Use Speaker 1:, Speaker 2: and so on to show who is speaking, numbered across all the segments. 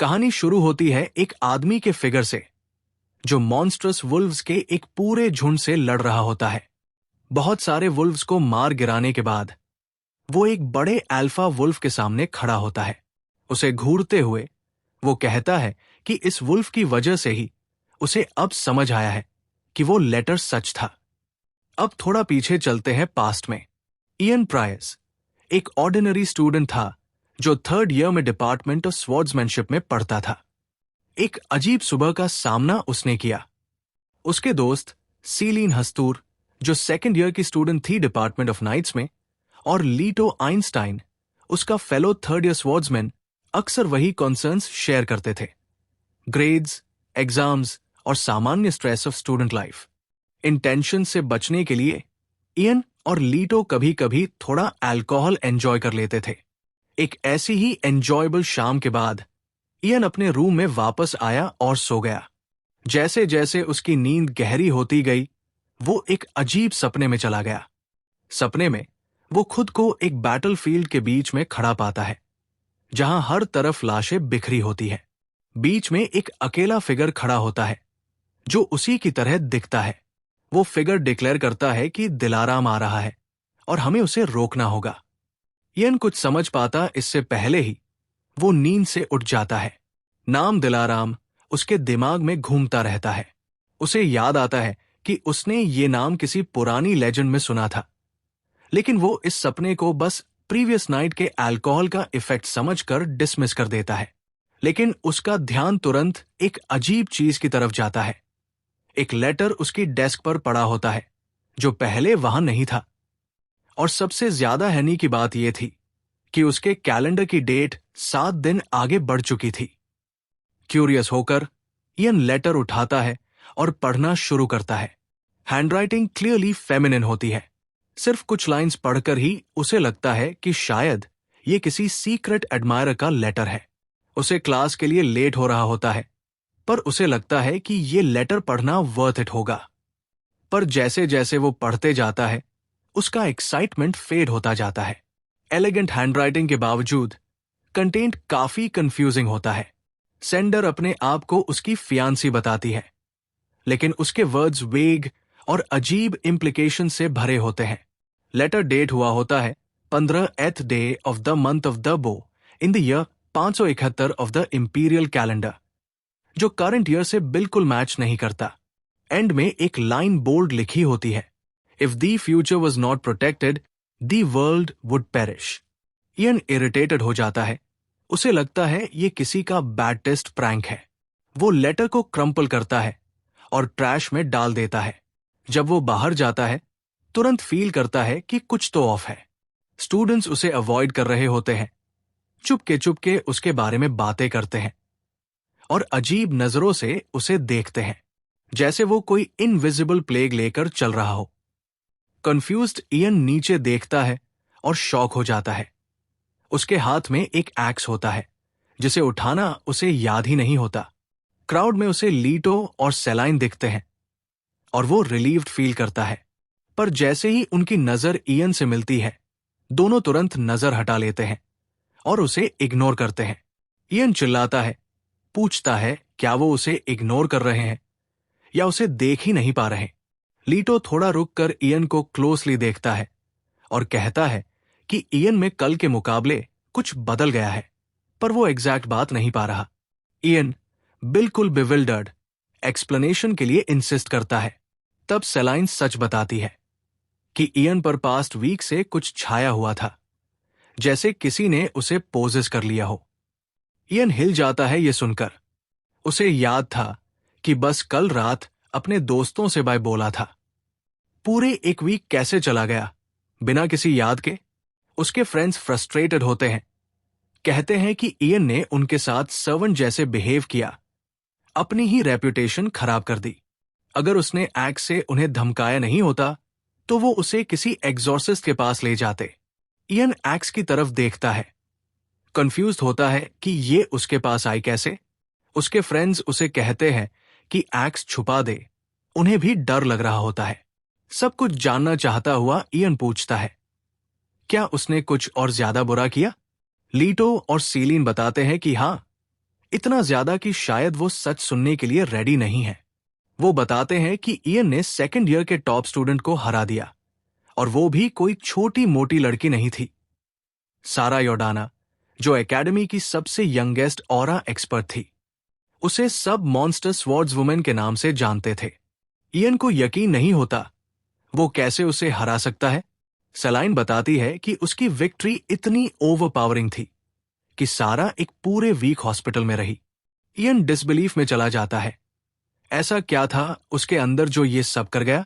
Speaker 1: कहानी शुरू होती है एक आदमी के फिगर से जो मॉन्स्ट्रस वुल्व्स के एक पूरे झुंड से लड़ रहा होता है। बहुत सारे वुल्व्स को मार गिराने के बाद वो एक बड़े अल्फा वुल्फ के सामने खड़ा होता है। उसे घूरते हुए वो कहता है कि इस वुल्फ की वजह से ही उसे अब समझ आया है कि वो लेटर सच था। अब थोड़ा पीछे चलते हैं पास्ट में। इयन प्रायस एक ऑर्डिनरी स्टूडेंट था जो 3rd ईयर में डिपार्टमेंट ऑफ स्वॉर्ड्समैनशिप में पढ़ता था। एक अजीब सुबह का सामना उसने किया। उसके दोस्त सीलीन हस्तूर जो 2nd ईयर की स्टूडेंट थी डिपार्टमेंट ऑफ नाइट्स में, और लीटो आइंस्टाइन उसका फेलो 3rd ईयर स्वॉर्ड्समैन अक्सर वही कॉन्सर्न्स शेयर करते थे। ग्रेड्स, एग्जाम्स और सामान्य stress of student life. In tension से बचने के लिए इयन और लीटो कभी कभी थोड़ा अल्कोहल एंजॉय कर लेते थे। एक ऐसी ही एंजॉयबल शाम के बाद इयन अपने रूम में वापस आया और सो गया। जैसे जैसे उसकी नींद गहरी होती गई वो एक अजीब सपने में चला गया। सपने में वो खुद को एक बैटलफील्ड के बीच में खड़ा पाता है जहां हर तरफ लाशें बिखरी होती है। बीच में एक अकेला फिगर खड़ा होता है जो उसी की तरह दिखता है। वो फिगर डिक्लेयर करता है कि दिलाराम आ रहा है और हमें उसे रोकना होगा। इयन कुछ समझ पाता इससे पहले ही वो नींद से उठ जाता है। नाम दिलाराम उसके दिमाग में घूमता रहता है। उसे याद आता है कि उसने ये नाम किसी पुरानी लेजेंड में सुना था, लेकिन वो इस सपने को बस प्रीवियस नाइट के अल्कोहल का इफेक्ट समझकर डिसमिस कर देता है। लेकिन उसका ध्यान तुरंत एक अजीब चीज की तरफ जाता है। एक लेटर उसकी डेस्क पर पड़ा होता है जो पहले वहां नहीं था। और सबसे ज्यादा हैनी की बात यह थी कि उसके कैलेंडर की डेट 7 दिन आगे बढ़ चुकी थी। क्यूरियस होकर इयन लेटर उठाता है और पढ़ना शुरू करता है। हैंडराइटिंग क्लियरली फेमिनिन होती है। सिर्फ कुछ लाइंस पढ़कर ही उसे लगता है कि शायद ये किसी सीक्रेट एडमायरर का लेटर है। उसे क्लास के लिए लेट हो रहा होता है, पर उसे लगता है कि ये लेटर पढ़ना वर्थ इट होगा। पर जैसे जैसे वो पढ़ते जाता है उसका एक्साइटमेंट फेड होता जाता है। एलिगेंट हैंडराइटिंग के बावजूद कंटेंट काफी कंफ्यूजिंग होता है। सेंडर अपने आप को उसकी फियांसी बताती है, लेकिन उसके वर्ड्स वेग और अजीब इम्प्लीकेशन से भरे होते हैं। लेटर डेट हुआ होता है 15th day of the month of the bow in the year 571 of the imperial calendar, जो करंट ईयर से बिल्कुल मैच नहीं करता। एंड में एक लाइन बोल्ड लिखी होती है, If the future was not protected, the world would perish. Ian irritated हो जाता है। उसे लगता है ये किसी का बैड टेस्ट प्रैंक है। वो लेटर को क्रम्पल करता है और ट्रैश में डाल देता है। जब वो बाहर जाता है तुरंत फील करता है कि कुछ तो ऑफ है। स्टूडेंट्स उसे अवॉइड कर रहे होते हैं, चुपके चुपके उसके बारे में बातें करते हैं और अजीब नजरों से उसे देखते हैं, जैसे वो कोई इनविजिबल प्लेग लेकर चल रहा हो। कंफ्यूज्ड इयन नीचे देखता है और शॉक हो जाता है। उसके हाथ में एक एक्स होता है जिसे उठाना उसे याद ही नहीं होता। क्राउड में उसे लीटो और सेलाइन दिखते हैं और वो रिलीव्ड फील करता है, पर जैसे ही उनकी नजर इयन से मिलती है दोनों तुरंत नजर हटा लेते हैं और उसे इग्नोर करते हैं। इयन चिल्लाता है, पूछता है क्या वो उसे इग्नोर कर रहे हैं या उसे देख ही नहीं पा रहे। लीटो थोड़ा रुककर इयन को क्लोजली देखता है और कहता है कि इयन में कल के मुकाबले कुछ बदल गया है, पर वो एग्जैक्ट बात नहीं पा रहा। इयन बिल्कुल बिविल्डर्ड एक्सप्लेनेशन के लिए इंसिस्ट करता है। तब सेलाइन सच बताती है कि इयन पर पास्ट वीक से कुछ छाया हुआ था, जैसे किसी ने उसे पोजेस कर लिया हो। इयन हिल जाता है ये सुनकर। उसे याद था कि बस कल रात अपने दोस्तों से बाय बोला था। पूरे एक वीक कैसे चला गया बिना किसी याद के। उसके फ्रेंड्स फ्रस्ट्रेटेड होते हैं, कहते हैं कि इयन ने उनके साथ सर्वेंट जैसे बिहेव किया, अपनी ही रेपुटेशन खराब कर दी। अगर उसने एक्स से उन्हें धमकाया नहीं होता तो वो उसे किसी एग्जॉर्सिस्ट के पास ले जाते। इयन एक्स की तरफ देखता है, कंफ्यूज्ड होता है कि ये उसके पास आई कैसे। उसके फ्रेंड्स उसे कहते हैं कि एक्स छुपा दे, उन्हें भी डर लग रहा होता है। सब कुछ जानना चाहता हुआ इयन पूछता है, क्या उसने कुछ और ज्यादा बुरा किया? लीटो और सीलीन बताते हैं कि हाँ, इतना ज्यादा कि शायद वो सच सुनने के लिए रेडी नहीं है। वो बताते हैं कि इयन ने सेकंड ईयर के टॉप स्टूडेंट को हरा दिया, और वो भी कोई छोटी मोटी लड़की नहीं थी। सारा योर्डाना, जो एकेडमी की सबसे यंगेस्ट ऑरा एक्सपर्ट थी, उसे सब मॉन्स्टर स्वॉर्ड्स वुमेन के नाम से जानते थे। इयन को यकीन नहीं होता वो कैसे उसे हरा सकता है। सेलाइन बताती है कि उसकी विक्ट्री इतनी ओवरपावरिंग थी कि सारा एक पूरे वीक हॉस्पिटल में रही। इयन डिसबिलीफ में चला जाता है। ऐसा क्या था उसके अंदर जो ये सब कर गया?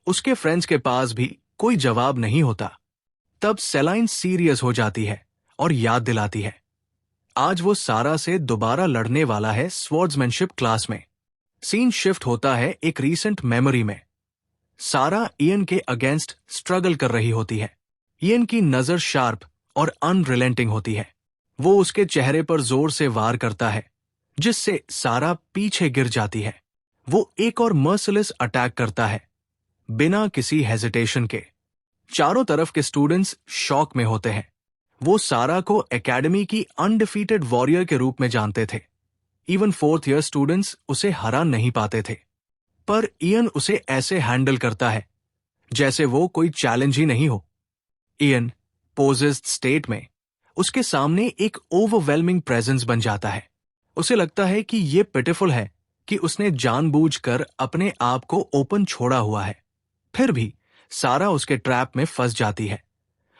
Speaker 1: उसके फ्रेंड्स के पास भी कोई जवाब नहीं होता। तब सेलाइन सीरियस हो जाती है और याद दिलाती है, आज वो सारा से दोबारा लड़ने वाला है स्वॉर्ड्समैनशिप क्लास में। सीन शिफ्ट होता है एक रीसेंट मेमोरी में। सारा इयन के अगेंस्ट स्ट्रगल कर रही होती है। इयन की नजर शार्प और अनरिलेंटिंग होती है। वो उसके चेहरे पर जोर से वार करता है, जिससे सारा पीछे गिर जाती है। वो एक और मर्सिलेस अटैक करता है, बिना किसी हेजिटेशन के। चारों तरफ के स्टूडेंट्स शॉक में होते हैं। वो सारा को एकेडमी की अनडिफीटेड वॉरियर के रूप में जानते थे। इवन फोर्थ ईयर स्टूडेंट्स उसे हरा नहीं पाते थे। पर इयन उसे ऐसे हैंडल करता है जैसे वो कोई चैलेंज ही नहीं हो। इयन पोजेस्ड स्टेट में उसके सामने एक ओवरवेलमिंग प्रेजेंस बन जाता है। उसे लगता है कि ये पिटिफुल है कि उसने जानबूझकर अपने आप को ओपन छोड़ा हुआ है। फिर भी सारा उसके ट्रैप में फंस जाती है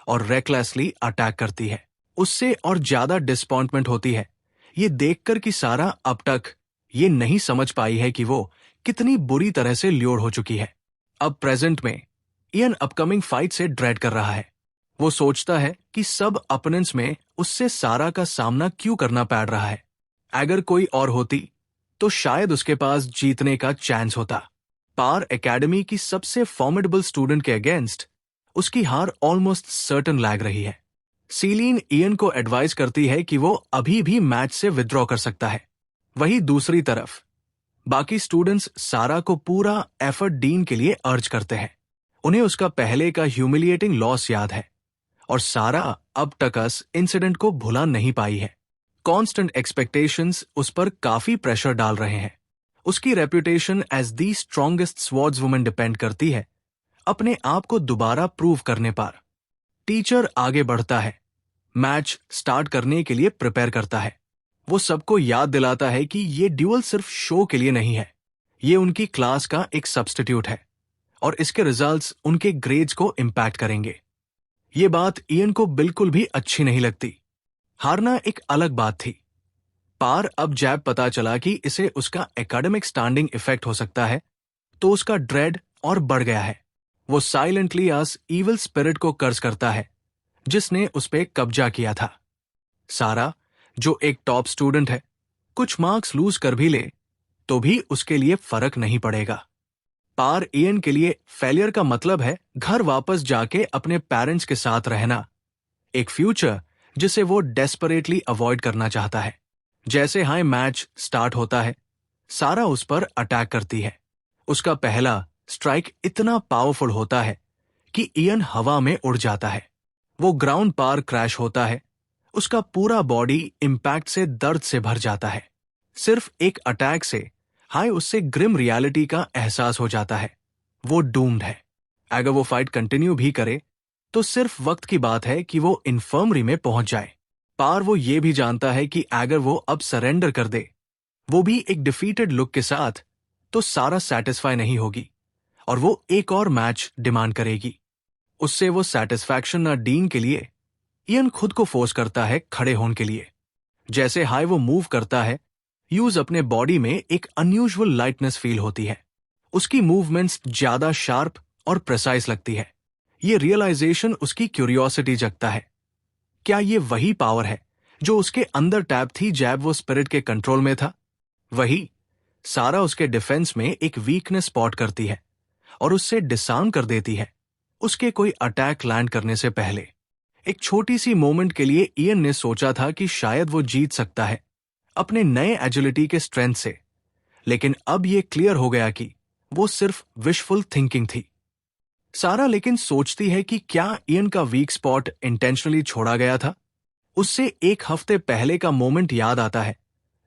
Speaker 1: और रेकलेसली अटैक करती है। उससे और ज्यादा डिसअपॉइंटमेंट होती है ये देखकर कि सारा अब तक ये नहीं समझ पाई है कि वो कितनी बुरी तरह से ल्योर हो चुकी है। अब प्रेजेंट में इयन अपकमिंग फाइट से ड्रेड कर रहा है। वो सोचता है कि सब अपोनेंट्स में उससे सारा का सामना क्यों करना पड़ रहा है। अगर कोई और होती तो शायद उसके पास जीतने का चांस होता। पार एकेडमी की सबसे फॉर्मिडेबल स्टूडेंट के अगेंस्ट उसकी हार ऑलमोस्ट सर्टन लग रही है। सीलीन इयन को एडवाइस करती है कि वो अभी भी मैच से विथड्रॉ कर सकता है। वहीं दूसरी तरफ बाकी स्टूडेंट्स सारा को पूरा एफर्ट डीन के लिए अर्ज करते हैं। उन्हें उसका पहले का ह्यूमिलिएटिंग लॉस याद है और सारा अब तक इस इंसिडेंट को भुला नहीं पाई है। कांस्टेंट एक्सपेक्टेशंस उस पर काफी प्रेशर डाल रहे हैं। उसकी reputation as the strongest swordswoman depend करती है अपने आप को दोबारा प्रूव करने पर। टीचर आगे बढ़ता है, मैच स्टार्ट करने के लिए प्रिपेयर करता है। वो सबको याद दिलाता है कि ये ड्यूअल सिर्फ शो के लिए नहीं है, ये उनकी क्लास का एक सब्स्टिट्यूट है और इसके रिजल्ट्स उनके ग्रेड्स को इम्पैक्ट करेंगे। ये बात इयन को बिल्कुल भी अच्छी नहीं लगती। हारना एक अलग बात थी। पार अब जैब पता चला कि इसे उसका एकेडमिक स्टैंडिंग इफेक्ट हो सकता है, तो उसका ड्रेड और बढ़ गया है। वो साइलेंटली आस इविल स्पिरिट को कर्ज करता है जिसने उस पर कब्जा किया था। सारा, जो एक टॉप स्टूडेंट है, कुछ मार्क्स लूज कर भी ले तो भी उसके लिए फर्क नहीं पड़ेगा। पार इयन के लिए फेलियर का मतलब है घर वापस जाके अपने पेरेंट्स के साथ रहना, एक फ्यूचर जिसे वो डेस्परेटली अवॉइड करना चाहता है। जैसे हाई मैच स्टार्ट होता है, सारा उस पर अटैक करती है। उसका पहला स्ट्राइक इतना पावरफुल होता है कि इयन हवा में उड़ जाता है। वो ग्राउंड पार क्रैश होता है। उसका पूरा बॉडी इंपैक्ट से दर्द से भर जाता है। सिर्फ एक अटैक से हाई उससे ग्रिम रियलिटी का एहसास हो जाता है। वो डूम्ड है। अगर वो फाइट कंटिन्यू भी करे तो सिर्फ वक्त की बात है कि वो इन्फर्मरी में पहुंच जाए। पार वो ये भी जानता है कि अगर वो अब सरेंडर कर दे, वो भी एक डिफीटेड लुक के साथ, तो सारा सेटिस्फाई नहीं होगी और वो एक और मैच डिमांड करेगी। उससे वो सेटिस्फैक्शन ना डीन के लिए इयन खुद को फोर्स करता है खड़े होने के लिए। जैसे हाई वो मूव करता है, यूज अपने बॉडी में एक अनयूजुअल लाइटनेस फील होती है। उसकी मूवमेंट्स ज्यादा शार्प और प्रिसाइज लगती है। ये रियलाइजेशन उसकी क्यूरियोसिटी जगता है। क्या ये वही पावर है जो उसके अंदर टैप थी जैब वो स्पिरिट के कंट्रोल में था? वही। सारा उसके डिफेंस में एक वीकनेस स्पॉट करती है और उससे डिसआर्म कर देती है उसके कोई अटैक लैंड करने से पहले। एक छोटी सी मोमेंट के लिए इयन ने सोचा था कि शायद वो जीत सकता है अपने नए एजिलिटी के स्ट्रेंथ से, लेकिन अब ये क्लियर हो गया कि वो सिर्फ विशफुल थिंकिंग थी। सारा लेकिन सोचती है कि क्या इयन का वीक स्पॉट इंटेंशनली छोड़ा गया था? उससे एक हफ्ते पहले का मोमेंट याद आता है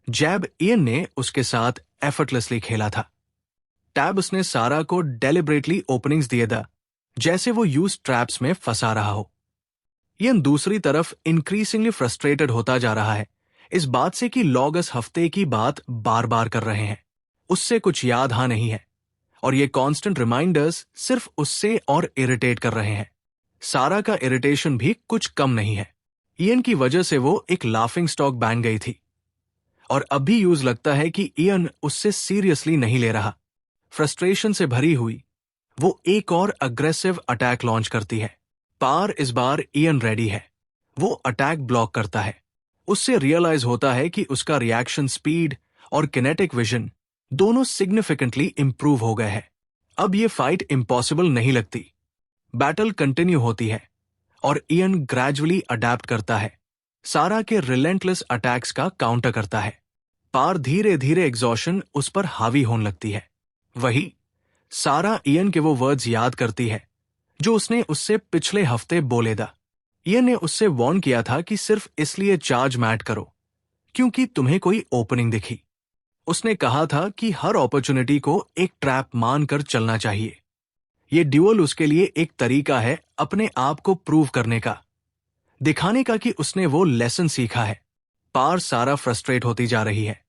Speaker 1: जैब इयन ने उसके साथ एफर्टलेसली खेला था। टैब उसने सारा को डेलिबरेटली ओपनिंग्स दिए था, जैसे वो यूज ट्रैप्स में फंसा रहा हो। इयन दूसरी तरफ इंक्रीजिंगली फ्रस्ट्रेटेड होता जा रहा है इस बात से कि लॉगस हफ्ते की बात बार बार कर रहे हैं, उससे कुछ याद नहीं है, और ये कांस्टेंट रिमाइंडर्स सिर्फ उससे और इरिटेट कर रहे हैं। सारा का इरिटेशन भी कुछ कम नहीं है। इयन की वजह से वो एक लाफिंग स्टॉक बन गई थी, और अब भी यूज लगता है कि इयन उससे सीरियसली नहीं ले रहा। फ्रस्ट्रेशन से भरी हुई वो एक और अग्रेसिव अटैक लॉन्च करती है। पार इस बार इयन रेडी है। वो अटैक ब्लॉक करता है। उससे रियलाइज होता है कि उसका रिएक्शन स्पीड और किनेटिक विजन दोनों सिग्निफिकेंटली इंप्रूव हो गए हैं। अब ये फाइट इम्पॉसिबल नहीं लगती। बैटल कंटिन्यू होती है और इयन ग्रेजुअली अडेप्ट करता है, सारा के रिलेंटलेस अटैक्स का काउंटर करता है। पार धीरे धीरे एग्जॉशन उस पर हावी होने लगती है। वही सारा इयन के वो वर्ड्स याद करती है जो उसने उससे पिछले हफ्ते बोले था। इयन ने उससे वार्न किया था कि सिर्फ इसलिए चार्ज मैट करो क्योंकि तुम्हें कोई ओपनिंग दिखी। उसने कहा था कि हर अपॉर्चुनिटी को एक ट्रैप मानकर चलना चाहिए। ये ड्यूअल उसके लिए एक तरीका है अपने आप को प्रूव करने का, दिखाने का कि उसने वो लेसन सीखा है। पार सारा फ्रस्ट्रेट होती जा रही है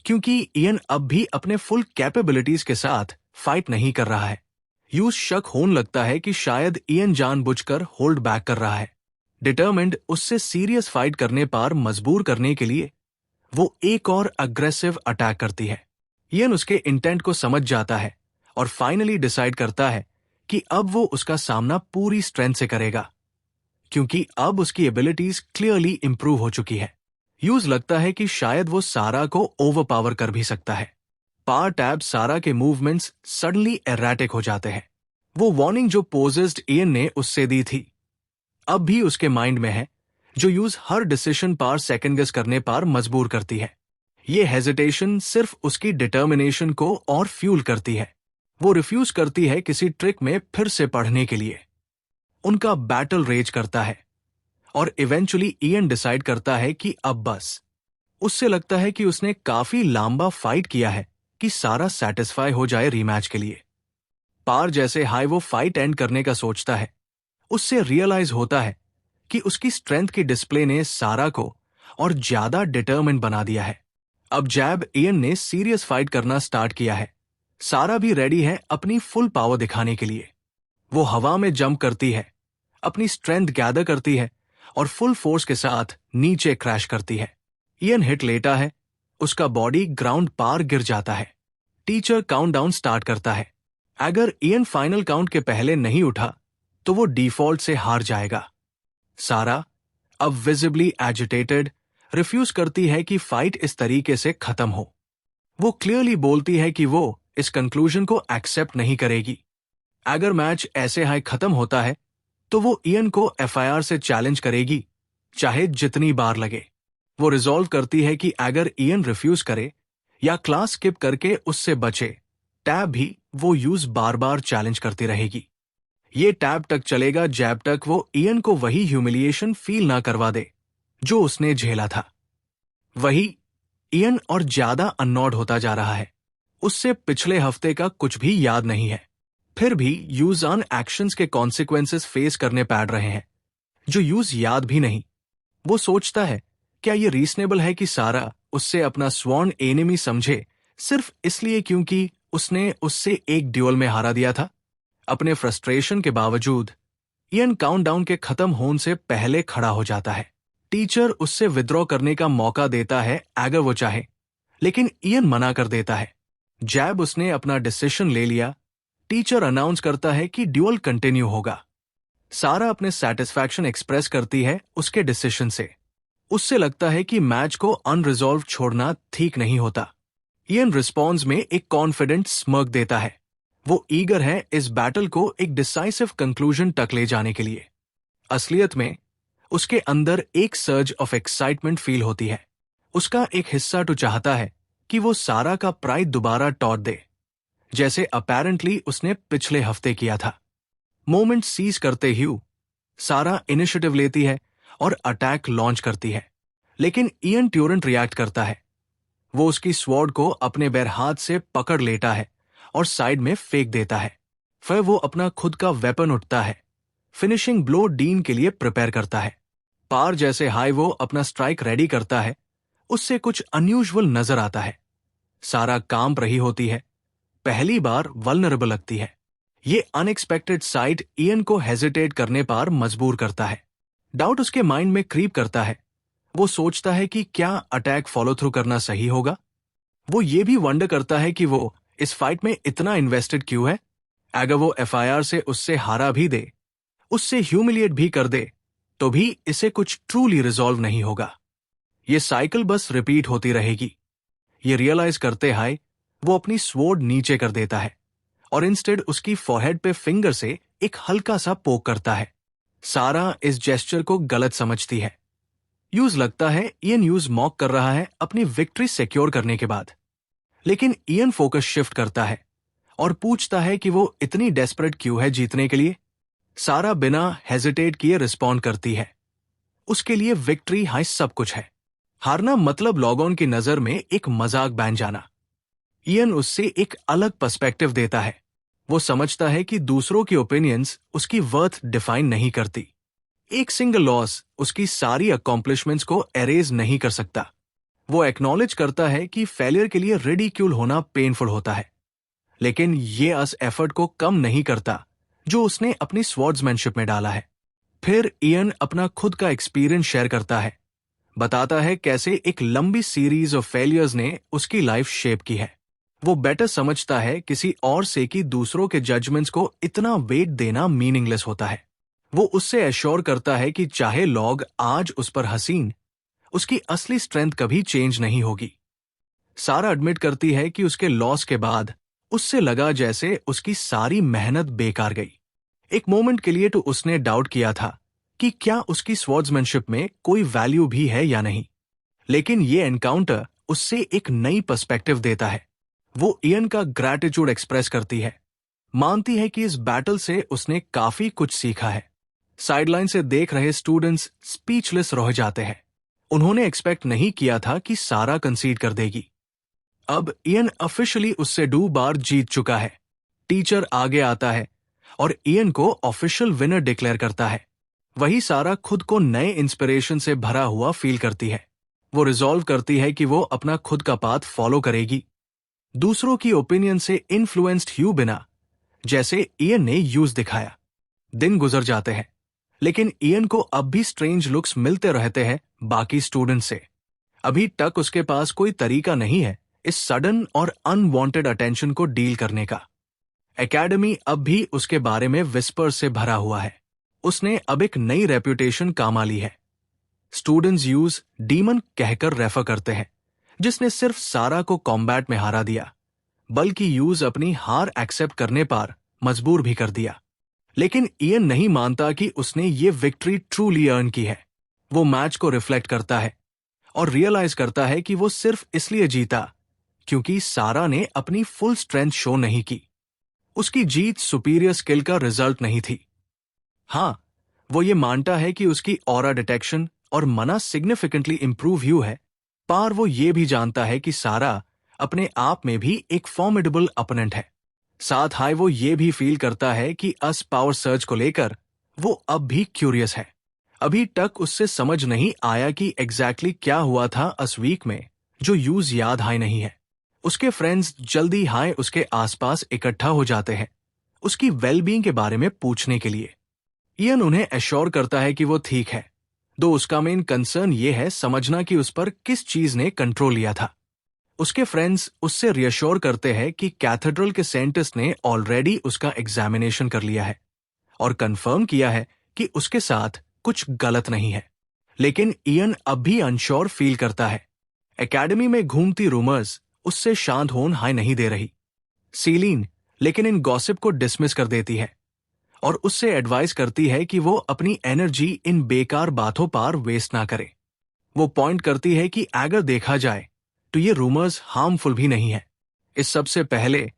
Speaker 1: क्योंकि इयन अब भी अपने फुल कैपेबिलिटीज के साथ फाइट नहीं कर रहा है। यूज शक होने लगता है कि शायद इयन जानबूझकर होल्ड बैक कर रहा है। डिटर्मिन्ड उससे सीरियस फाइट करने पर मजबूर करने के लिए वो एक और अग्रेसिव अटैक करती है। इयन उसके इंटेंट को समझ जाता है और फाइनली डिसाइड करता है कि अब वो उसका सामना पूरी स्ट्रेंथ से करेगा, क्योंकि अब उसकी एबिलिटीज क्लियरली इंप्रूव हो चुकी है। यूज लगता है कि शायद वो सारा को ओवरपावर कर भी सकता है। पार टैब सारा के मूवमेंट्स सडनली एराटिक हो जाते हैं। वो वार्निंग जो पोजेस्ड इयन ने उससे दी थी अब भी उसके माइंड में है, जो यूज हर डिसीजन पर सेकंड गेस करने पर मजबूर करती है। ये हेजिटेशन सिर्फ उसकी डिटर्मिनेशन को और फ्यूल करती है। वो रिफ्यूज करती है किसी ट्रिक में फिर से पढ़ने के लिए। उनका बैटल रेज करता है और इवेंचुअली इयन डिसाइड करता है कि अब बस। उससे लगता है कि उसने काफी लंबा फाइट किया है कि सारा सेटिस्फाई हो जाए रीमैच के लिए। पार जैसे हाई वो फाइट एंड करने का सोचता है, उससे रियलाइज होता है कि उसकी स्ट्रेंथ की डिस्प्ले ने सारा को और ज्यादा डिटर्मिन्ड बना दिया है। अब जैब इयन ने सीरियस फाइट करना स्टार्ट किया है। सारा भी रेडी है अपनी फुल पावर दिखाने के लिए। वो हवा में जंप करती है, अपनी स्ट्रेंथ गैदर करती है और फुल फोर्स के साथ नीचे क्रैश करती है। इयन हिट लेता है, उसका बॉडी ग्राउंड पार गिर जाता है। टीचर काउंटडाउन स्टार्ट करता है। अगर इयन फाइनल काउंट के पहले नहीं उठा तो वो डिफॉल्ट से हार जाएगा। सारा अब विजिबली एजिटेटेड रिफ्यूज करती है कि फाइट इस तरीके से खत्म हो। वो क्लियरली बोलती है कि वो इस कंक्लूजन को एक्सेप्ट नहीं करेगी। अगर मैच ऐसे हाई खत्म होता है तो वो इयन को एफआईआर से चैलेंज करेगी, चाहे जितनी बार लगे। वो रिजॉल्व करती है कि अगर इयन रिफ्यूज करे या क्लास स्किप करके उससे बचे, टैब भी वो यूज बार बार चैलेंज करती रहेगी। ये टैब तक चलेगा जैब तक वो इयन को वही ह्यूमिलिएशन फील ना करवा दे जो उसने झेला था। वही इयन और ज्यादा अननॉड होता जा रहा है। उससे पिछले हफ्ते का कुछ भी याद नहीं है। फिर भी यूज ऑन एक्शंस के कॉन्सिक्वेंसेस फेस करने पड़ रहे हैं जो यूज याद भी नहीं। वो सोचता है, क्या ये रीजनेबल है कि सारा उससे अपना स्वॉर्न एनिमी समझे सिर्फ इसलिए क्योंकि उसने उससे एक ड्यूअल में हारा दिया था। अपने फ्रस्ट्रेशन के बावजूद इयन काउंटडाउन के खत्म होने से पहले खड़ा हो जाता है। टीचर उससे विद्रॉ करने का मौका देता है अगर वो चाहे, लेकिन इयन मना कर देता है। जैब उसने अपना डिसीजन ले लिया। टीचर अनाउंस करता है कि ड्यूअल कंटिन्यू होगा। सारा अपने सेटिस्फैक्शन एक्सप्रेस करती है उसके डिसीजन से। उससे लगता है कि मैच को अनरिजॉल्व छोड़ना ठीक नहीं होता। इयन रिस्पॉन्स में एक कॉन्फिडेंट स्मर्क देता है। वो ईगर है इस बैटल को एक डिसाइसिव कंक्लूजन तक ले जाने के लिए। असलियत में उसके अंदर एक सर्ज ऑफ एक्साइटमेंट फील होती है। उसका एक हिस्सा तो चाहता है कि वो सारा का प्राइड दोबारा टॉट दे, जैसे अपेरेंटली उसने पिछले हफ्ते किया था। मोमेंट सीज करते ही सारा इनिशिएटिव लेती है और अटैक लॉन्च करती है, लेकिन इयन ट्यूरेंट रिएक्ट करता है। वो उसकी स्वॉर्ड को अपने बैर हाथ से पकड़ लेता है और साइड में फेंक देता है। फिर वो अपना खुद का वेपन उठता है, फिनिशिंग ब्लो डीन के लिए प्रिपेयर करता है। पार जैसे हाई वो अपना स्ट्राइक रेडी करता है, उससे कुछ अनयूजुअल नजर आता है। सारा कांप रही होती है, पहली बार वल्नरेबल लगती है। ये अनएक्सपेक्टेड साइट इयन को हेजिटेट करने पर मजबूर करता है। डाउट उसके माइंड में क्रीप करता है। वो सोचता है कि क्या अटैक फॉलो थ्रू करना सही होगा। वो ये भी वंडर करता है कि वो इस फाइट में इतना इन्वेस्टेड क्यों है। अगर वो एफआईआर से उससे हारा भी दे, उससे ह्यूमिलिएट भी कर दे, तो भी इसे कुछ ट्रूली रिजॉल्व नहीं होगा। ये साइकिल बस रिपीट होती रहेगी। ये रियलाइज करते हाय वो अपनी स्वॉर्ड नीचे कर देता है और इंस्टेड उसकी फॉरहेड पे फिंगर से एक हल्का सा पोक करता है। सारा इस जेस्चर को गलत समझती है। यूज लगता है इयन यूज मॉक कर रहा है अपनी विक्ट्री सिक्योर करने के बाद। लेकिन इयन फोकस शिफ्ट करता है और पूछता है कि वो इतनी डेस्परेट क्यों है जीतने के लिए। सारा बिना हेजिटेट किए रिस्पॉन्ड करती है। उसके लिए विक्ट्री हाई सब कुछ है। हारना मतलब लॉगऑन की नजर में एक मजाक बन जाना। इयन उससे एक अलग पर्सपेक्टिव देता है। वो समझता है कि दूसरों की ओपिनियंस उसकी वर्थ डिफाइन नहीं करती। एक सिंगल लॉस उसकी सारी अकॉम्प्लिशमेंट्स को एरेज नहीं कर सकता। वो एक्नॉलेज करता है कि फेलियर के लिए रिडिक्यूल होना पेनफुल होता है, लेकिन ये उस एफर्ट को कम नहीं करता जो उसने अपनी स्वॉर्ड्समैनशिप में डाला है। फिर इयन अपना खुद का एक्सपीरियंस शेयर करता है, बताता है कैसे एक लंबी सीरीज ऑफ फेलियर्स ने उसकी लाइफ शेप की है। वो बेटर समझता है किसी और से कि दूसरों के जजमेंट्स को इतना वेट देना मीनिंगलेस होता है। वो उससे एश्योर करता है कि चाहे लॉग आज उस पर हसीन, उसकी असली स्ट्रेंथ कभी चेंज नहीं होगी। सारा एडमिट करती है कि उसके लॉस के बाद उससे लगा जैसे उसकी सारी मेहनत बेकार गई। एक मोमेंट के लिए तो उसने डाउट किया था कि क्या उसकी स्वॉर्ड्समैनशिप में कोई वैल्यू भी है या नहीं। लेकिन ये एनकाउंटर उससे एक नई पर्सपेक्टिव देता है। वो इयन का ग्रैटिट्यूड एक्सप्रेस करती है, मानती है कि इस बैटल से उसने काफी कुछ सीखा है। साइडलाइन से देख रहे स्टूडेंट्स स्पीचलेस रह जाते हैं। उन्होंने एक्सपेक्ट नहीं किया था कि सारा कंसीड कर देगी। अब इयन ऑफिशियली उससे 2 बार जीत चुका है। टीचर आगे आता है और इयन को ऑफिशियल विनर डिक्लेयर करता है। वही सारा खुद को नए इंस्पिरेशन से भरा हुआ फील करती है। वो रिजॉल्व करती है कि वो अपना खुद का पाथ फॉलो करेगी, दूसरों की ओपिनियन से इन्फ्लुएंस्ड हुए बिना, जैसे इयन ने यूज दिखाया। दिन गुजर जाते हैं, लेकिन इयन को अब भी स्ट्रेंज लुक्स मिलते रहते हैं बाकी स्टूडेंट से। अभी तक उसके पास कोई तरीका नहीं है इस सडन और अनवांटेड अटेंशन को डील करने का। एकेडमी अब भी उसके बारे में विस्पर से भरा हुआ है। उसने अब एक नई रेपुटेशन कमा ली है। स्टूडेंट्स यूज डीमन कहकर रेफर करते हैं, जिसने सिर्फ सारा को कॉम्बैट में हरा दिया, बल्कि यूज अपनी हार एक्सेप्ट करने पर मजबूर भी कर दिया। लेकिन इयन नहीं मानता कि उसने ये विक्ट्री ट्रूली अर्न की है। वो मैच को रिफ्लेक्ट करता है और रियलाइज करता है कि वो सिर्फ इसलिए जीता क्योंकि सारा ने अपनी फुल स्ट्रेंथ शो नहीं की। उसकी जीत सुपीरियर स्किल का रिजल्ट नहीं थी। हाँ, वो ये मानता है कि उसकी ऑरा डिटेक्शन और मना सिग्निफिकेंटली इंप्रूव हुई है, पर वो ये भी जानता है कि सारा अपने आप में भी एक फॉर्मिडेबल अपोनेंट है। साथ हाय वो ये भी फील करता है कि अस पावर सर्च को लेकर वो अब भी क्यूरियस है। अभी तक उससे समझ नहीं आया कि एग्जैक्टली क्या हुआ था अस वीक में, जो यूज याद हाय नहीं है। उसके फ्रेंड्स जल्दी हाय उसके आसपास इकट्ठा हो जाते हैं, उसकी वेलबींग के बारे में पूछने के लिए। इयन उन्हें एश्योर करता है कि वो ठीक है, दो उसका मेन कंसर्न ये है समझना कि उस पर किस चीज ने कंट्रोल लिया था। उसके फ्रेंड्स उससे रियश्योर करते हैं कि कैथेड्रल के साइंटिस्ट ने ऑलरेडी उसका एग्जामिनेशन कर लिया है और कंफर्म किया है कि उसके साथ कुछ गलत नहीं है। लेकिन इयन अब भी अनश्योर फील करता है। एकेडमी में घूमती रूमर्स उससे शांत होन हाय नहीं दे रही। सीलीन लेकिन इन गॉसिप को डिसमिस कर देती है और उससे एडवाइस करती है कि वो अपनी एनर्जी इन बेकार बातों पर वेस्ट ना करे। वो पॉइंट करती है कि अगर देखा जाए तो ये रूमर्स हार्मफुल भी नहीं है। इस सबसे पहले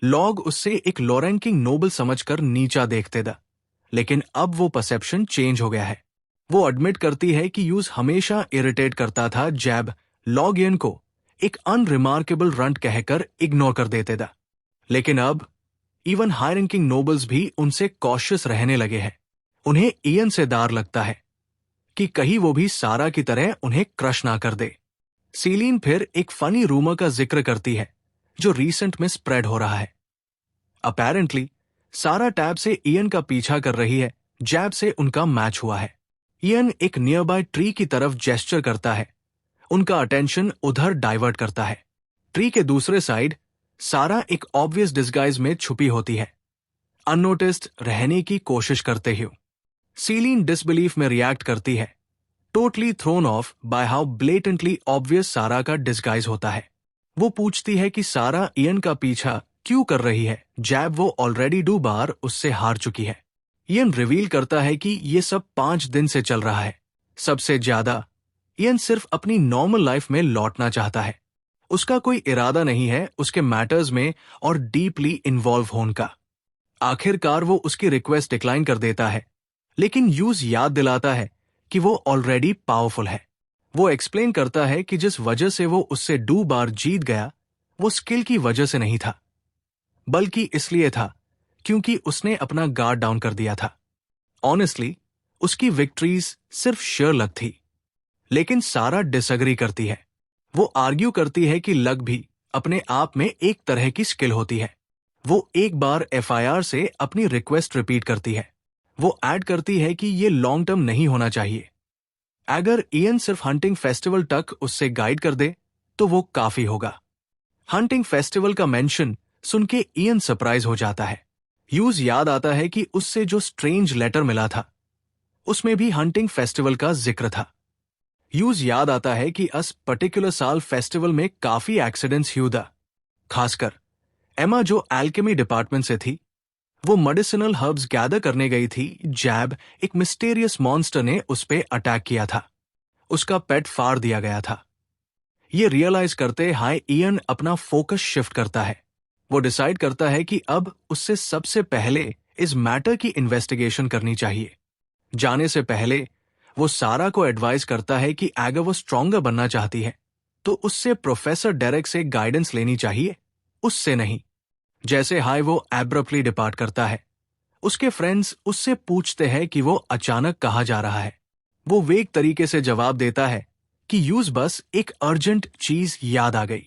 Speaker 1: लॉग उससे एक लो रैंकिंग नोबल समझकर नीचा देखते था, लेकिन अब वो परसेप्शन चेंज हो गया है। वो एडमिट करती है कि यूज हमेशा इरिटेट करता था जैब लॉग इयन को एक अनरिमार्केबल रंट कहकर इग्नोर कर देते थे। लेकिन अब इवन हाई रैंकिंग नोबल्स भी उनसे कॉशियस रहने लगे हैं। उन्हें इयन से डर लगता है कि कहीं वो भी सारा की तरह उन्हें क्रश ना कर दे। सीलीन फिर एक फनी रूमर का जिक्र करती है जो रीसेंट में स्प्रेड हो रहा है। अपेरेंटली सारा टैब से इयन का पीछा कर रही है। जैब से उनका मैच हुआ है। इयन एक नियर बाय ट्री की तरफ जेस्चर करता है, उनका अटेंशन उधर डाइवर्ट करता है। ट्री के दूसरे साइड सारा एक ऑब्वियस डिस्गाइज में छुपी होती है, अननोटिस्ड रहने की कोशिश करते हुए। सीलीन डिसबिलीफ में रिएक्ट करती है, totally thrown off by how blatantly obvious Sara का डिस्गाइज होता है। वो पूछती है कि सारा इयन का पीछा क्यों कर रही है, जैब वो ऑलरेडी 2 बार उससे हार चुकी है। इयन रिवील करता है कि ये सब 5 दिन से चल रहा है। सबसे ज्यादा इयन सिर्फ अपनी नॉर्मल लाइफ में लौटना चाहता है। उसका कोई इरादा नहीं है उसके मैटर्स में और डीपली इन्वॉल्व होने का। आखिरकार वो उसकी रिक्वेस्ट डिक्लाइन कर देता है, लेकिन यूज याद दिलाता है कि वो ऑलरेडी पावरफुल है। वो एक्सप्लेन करता है कि जिस वजह से वो उससे 2 बार जीत गया वो स्किल की वजह से नहीं था, बल्कि इसलिए था क्योंकि उसने अपना गार्ड डाउन कर दिया था। ऑनेस्टली उसकी विक्ट्रीज सिर्फ शेयर लक थी। लेकिन सारा डिसएग्री करती है। वो आर्ग्यू करती है कि लक भी अपने आप में एक तरह की स्किल होती है। वो एक बार एफआईआर से अपनी रिक्वेस्ट रिपीट करती है। वो ऐड करती है कि ये लॉन्ग टर्म नहीं होना चाहिए। अगर इयन सिर्फ हंटिंग फेस्टिवल तक उससे गाइड कर दे तो वो काफी होगा। हंटिंग फेस्टिवल का मेंशन सुन के इयन सरप्राइज हो जाता है। यूज याद आता है कि उससे जो स्ट्रेंज लेटर मिला था उसमें भी हंटिंग फेस्टिवल का जिक्र था। यूज याद आता है कि इस पर्टिकुलर साल फेस्टिवल में काफी एक्सीडेंट्स हुए था। खासकर एमा जो एल्केमी डिपार्टमेंट से थी, वो मेडिसिनल हर्ब्स गैदर करने गई थी। जैब एक मिस्टीरियस मॉन्स्टर ने उस पे अटैक किया था। उसका पेट फाड़ दिया गया था। ये रियलाइज करते हाई इयन अपना फोकस शिफ्ट करता है। वो डिसाइड करता है कि अब उससे सबसे पहले इस मैटर की इन्वेस्टिगेशन करनी चाहिए। जाने से पहले वो सारा को एडवाइस करता है कि अगर वो स्ट्रॉन्गर बनना चाहती है तो उससे प्रोफेसर डेरेक से गाइडेंस लेनी चाहिए, उससे नहीं। जैसे हाई वो एब्रप्टली डिपार्ट करता है, उसके फ्रेंड्स उससे पूछते हैं कि वो अचानक कहाँ जा रहा है। वो वेग तरीके से जवाब देता है कि यूज बस एक अर्जेंट चीज याद आ गई।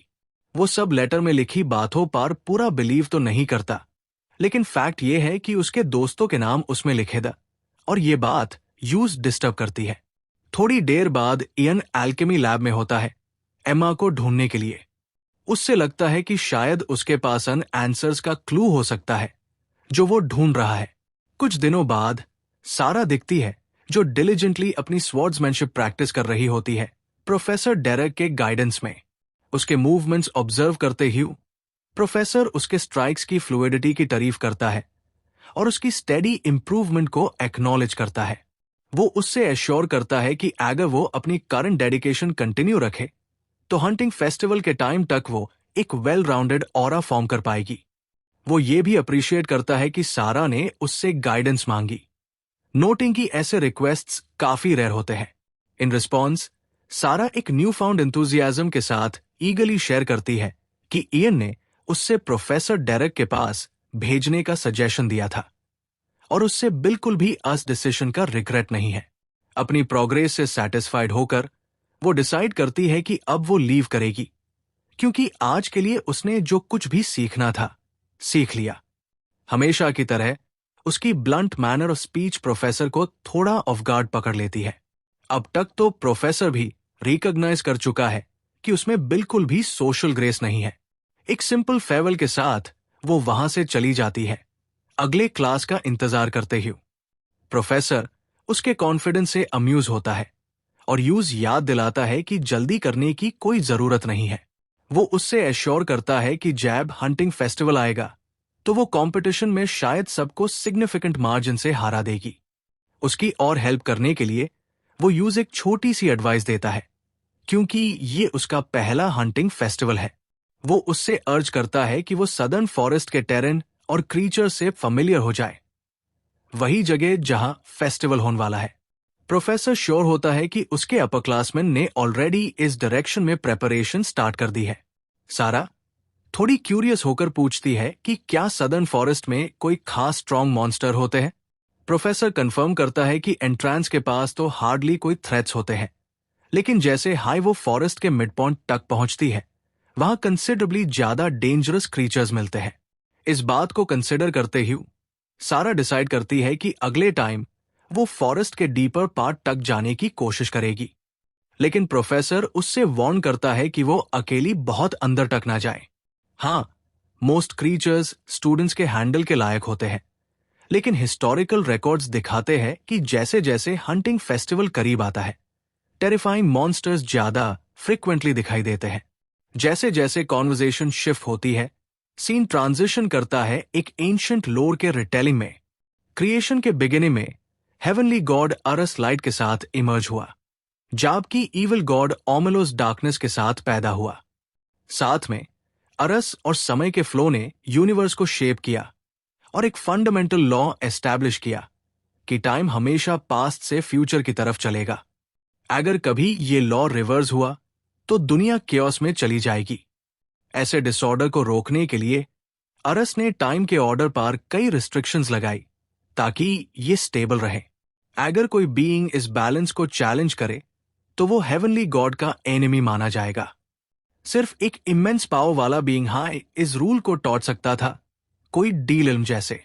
Speaker 1: वो सब लेटर में लिखी बातों पर पूरा बिलीव तो नहीं करता, लेकिन फैक्ट ये है कि उसके दोस्तों के नाम उसमें लिखे थे और ये बात यूज डिस्टर्ब करती है। थोड़ी देर बाद इयन एल्केमी लैब में होता है एमा को ढूंढने के लिए। उससे लगता है कि शायद उसके पास आंसर्स का क्लू हो सकता है जो वो ढूंढ रहा है। कुछ दिनों बाद सारा दिखती है जो डिलीजेंटली अपनी स्वॉर्ड्समैनशिप प्रैक्टिस कर रही होती है प्रोफेसर डेरेक के गाइडेंस में। उसके मूवमेंट्स ऑब्जर्व करते ही प्रोफेसर उसके स्ट्राइक्स की फ्लूइडिटी की तारीफ करता है और उसकी स्टेडी इंप्रूवमेंट को एक्नॉलेज करता है। वो उससे एश्योर करता है कि अगर वो अपनी करंट डेडिकेशन कंटिन्यू रखे तो हंटिंग फेस्टिवल के टाइम तक वो एक वेल राउंडेड ऑरा फॉर्म कर पाएगी। वो ये भी अप्रिशिएट करता है कि सारा ने उससे गाइडेंस मांगी, नोटिंग कि ऐसे रिक्वेस्ट्स काफी रेयर होते हैं। इन रिस्पॉन्स सारा एक न्यू फाउंड एंथुजियाज्म के साथ ईगली शेयर करती है कि इयन ने उससे प्रोफेसर डेरेक के पास भेजने का सजेशन दिया था और उससे बिल्कुल भी इस डिसीजन का रिग्रेट नहीं है। अपनी प्रोग्रेस से सेटिस्फाइड होकर वो डिसाइड करती है कि अब वो लीव करेगी, क्योंकि आज के लिए उसने जो कुछ भी सीखना था सीख लिया। हमेशा की तरह उसकी ब्लंट मैनर और स्पीच प्रोफेसर को थोड़ा ऑफ गार्ड पकड़ लेती है। अब तक तो प्रोफेसर भी रिकॉग्नाइज कर चुका है कि उसमें बिल्कुल भी सोशल ग्रेस नहीं है। एक सिंपल फेयरवेल के साथ वो वहां से चली जाती है, अगले क्लास का इंतजार करते हुए। प्रोफेसर उसके कॉन्फिडेंस से अम्यूज होता है और यूज याद दिलाता है कि जल्दी करने की कोई जरूरत नहीं है। वो उससे एश्योर करता है कि जैब हंटिंग फेस्टिवल आएगा तो वो कंपटीशन में शायद सबको सिग्निफिकेंट मार्जिन से हरा देगी। उसकी और हेल्प करने के लिए वो यूज एक छोटी सी एडवाइस देता है, क्योंकि ये उसका पहला हंटिंग फेस्टिवल है। वो उससे अर्ज करता है कि वो सदर्न फॉरेस्ट के टेरेन और क्रीचर से फेमिलियर हो जाए, वही जगह जहां फेस्टिवल होने वाला है। प्रोफेसर श्योर होता है कि उसके अपर क्लासमैन ने ऑलरेडी इस डायरेक्शन में प्रेपरेशन स्टार्ट कर दी है। सारा थोड़ी क्यूरियस होकर पूछती है कि क्या सदर्न फॉरेस्ट में कोई खास स्ट्रॉन्ग मॉन्स्टर होते हैं। प्रोफेसर कंफर्म करता है कि एंट्रांस के पास तो हार्डली कोई थ्रेट्स होते हैं, लेकिन जैसे हाई वो फॉरेस्ट के मिड पॉइंट तक पहुंचती है, वहां कंसिडरेबली ज्यादा डेंजरस क्रीचर्स मिलते हैं। इस बात को कंसिडर करते ही सारा डिसाइड करती है कि अगले टाइम वो फॉरेस्ट के डीपर पार्ट तक जाने की कोशिश करेगी, लेकिन प्रोफेसर उससे वार्न करता है कि वो अकेली बहुत अंदर तक ना जाए। हाँ, मोस्ट क्रीचर्स स्टूडेंट्स के हैंडल के लायक होते हैं, लेकिन हिस्टोरिकल रिकॉर्ड्स दिखाते हैं कि जैसे जैसे हंटिंग फेस्टिवल करीब आता है, टेरिफाइंग मॉन्स्टर्स ज्यादा फ्रिक्वेंटली दिखाई देते हैं। जैसे जैसे कॉन्वर्जेशन शिफ्ट होती है, सीन ट्रांजिशन करता है एक एंशिएंट लोर के रिटेलिंग में। क्रिएशन के बिगिनिंग में हेवनली गॉड अरस लाइट के साथ इमर्ज हुआ, जबकि इविल गॉड ओमेलोस डार्कनेस के साथ पैदा हुआ। साथ में अरस और समय के फ्लो ने यूनिवर्स को शेप किया और एक फंडामेंटल लॉ एस्टैब्लिश किया कि टाइम हमेशा पास्ट से फ्यूचर की तरफ चलेगा। अगर कभी ये लॉ रिवर्स हुआ तो दुनिया केओस में चली जाएगी। ऐसे डिसऑर्डर को रोकने के लिए अरस ने टाइम के ऑर्डर पर कई रिस्ट्रिक्शंस लगाई ताकि ये स्टेबल रहे। अगर कोई बीइंग इस बैलेंस को चैलेंज करे तो वो हेवनली गॉड का एनिमी माना जाएगा। सिर्फ एक इमेंस पावर वाला बीइंग हाई इस रूल को तोड़ सकता था, कोई डील इल्म जैसे।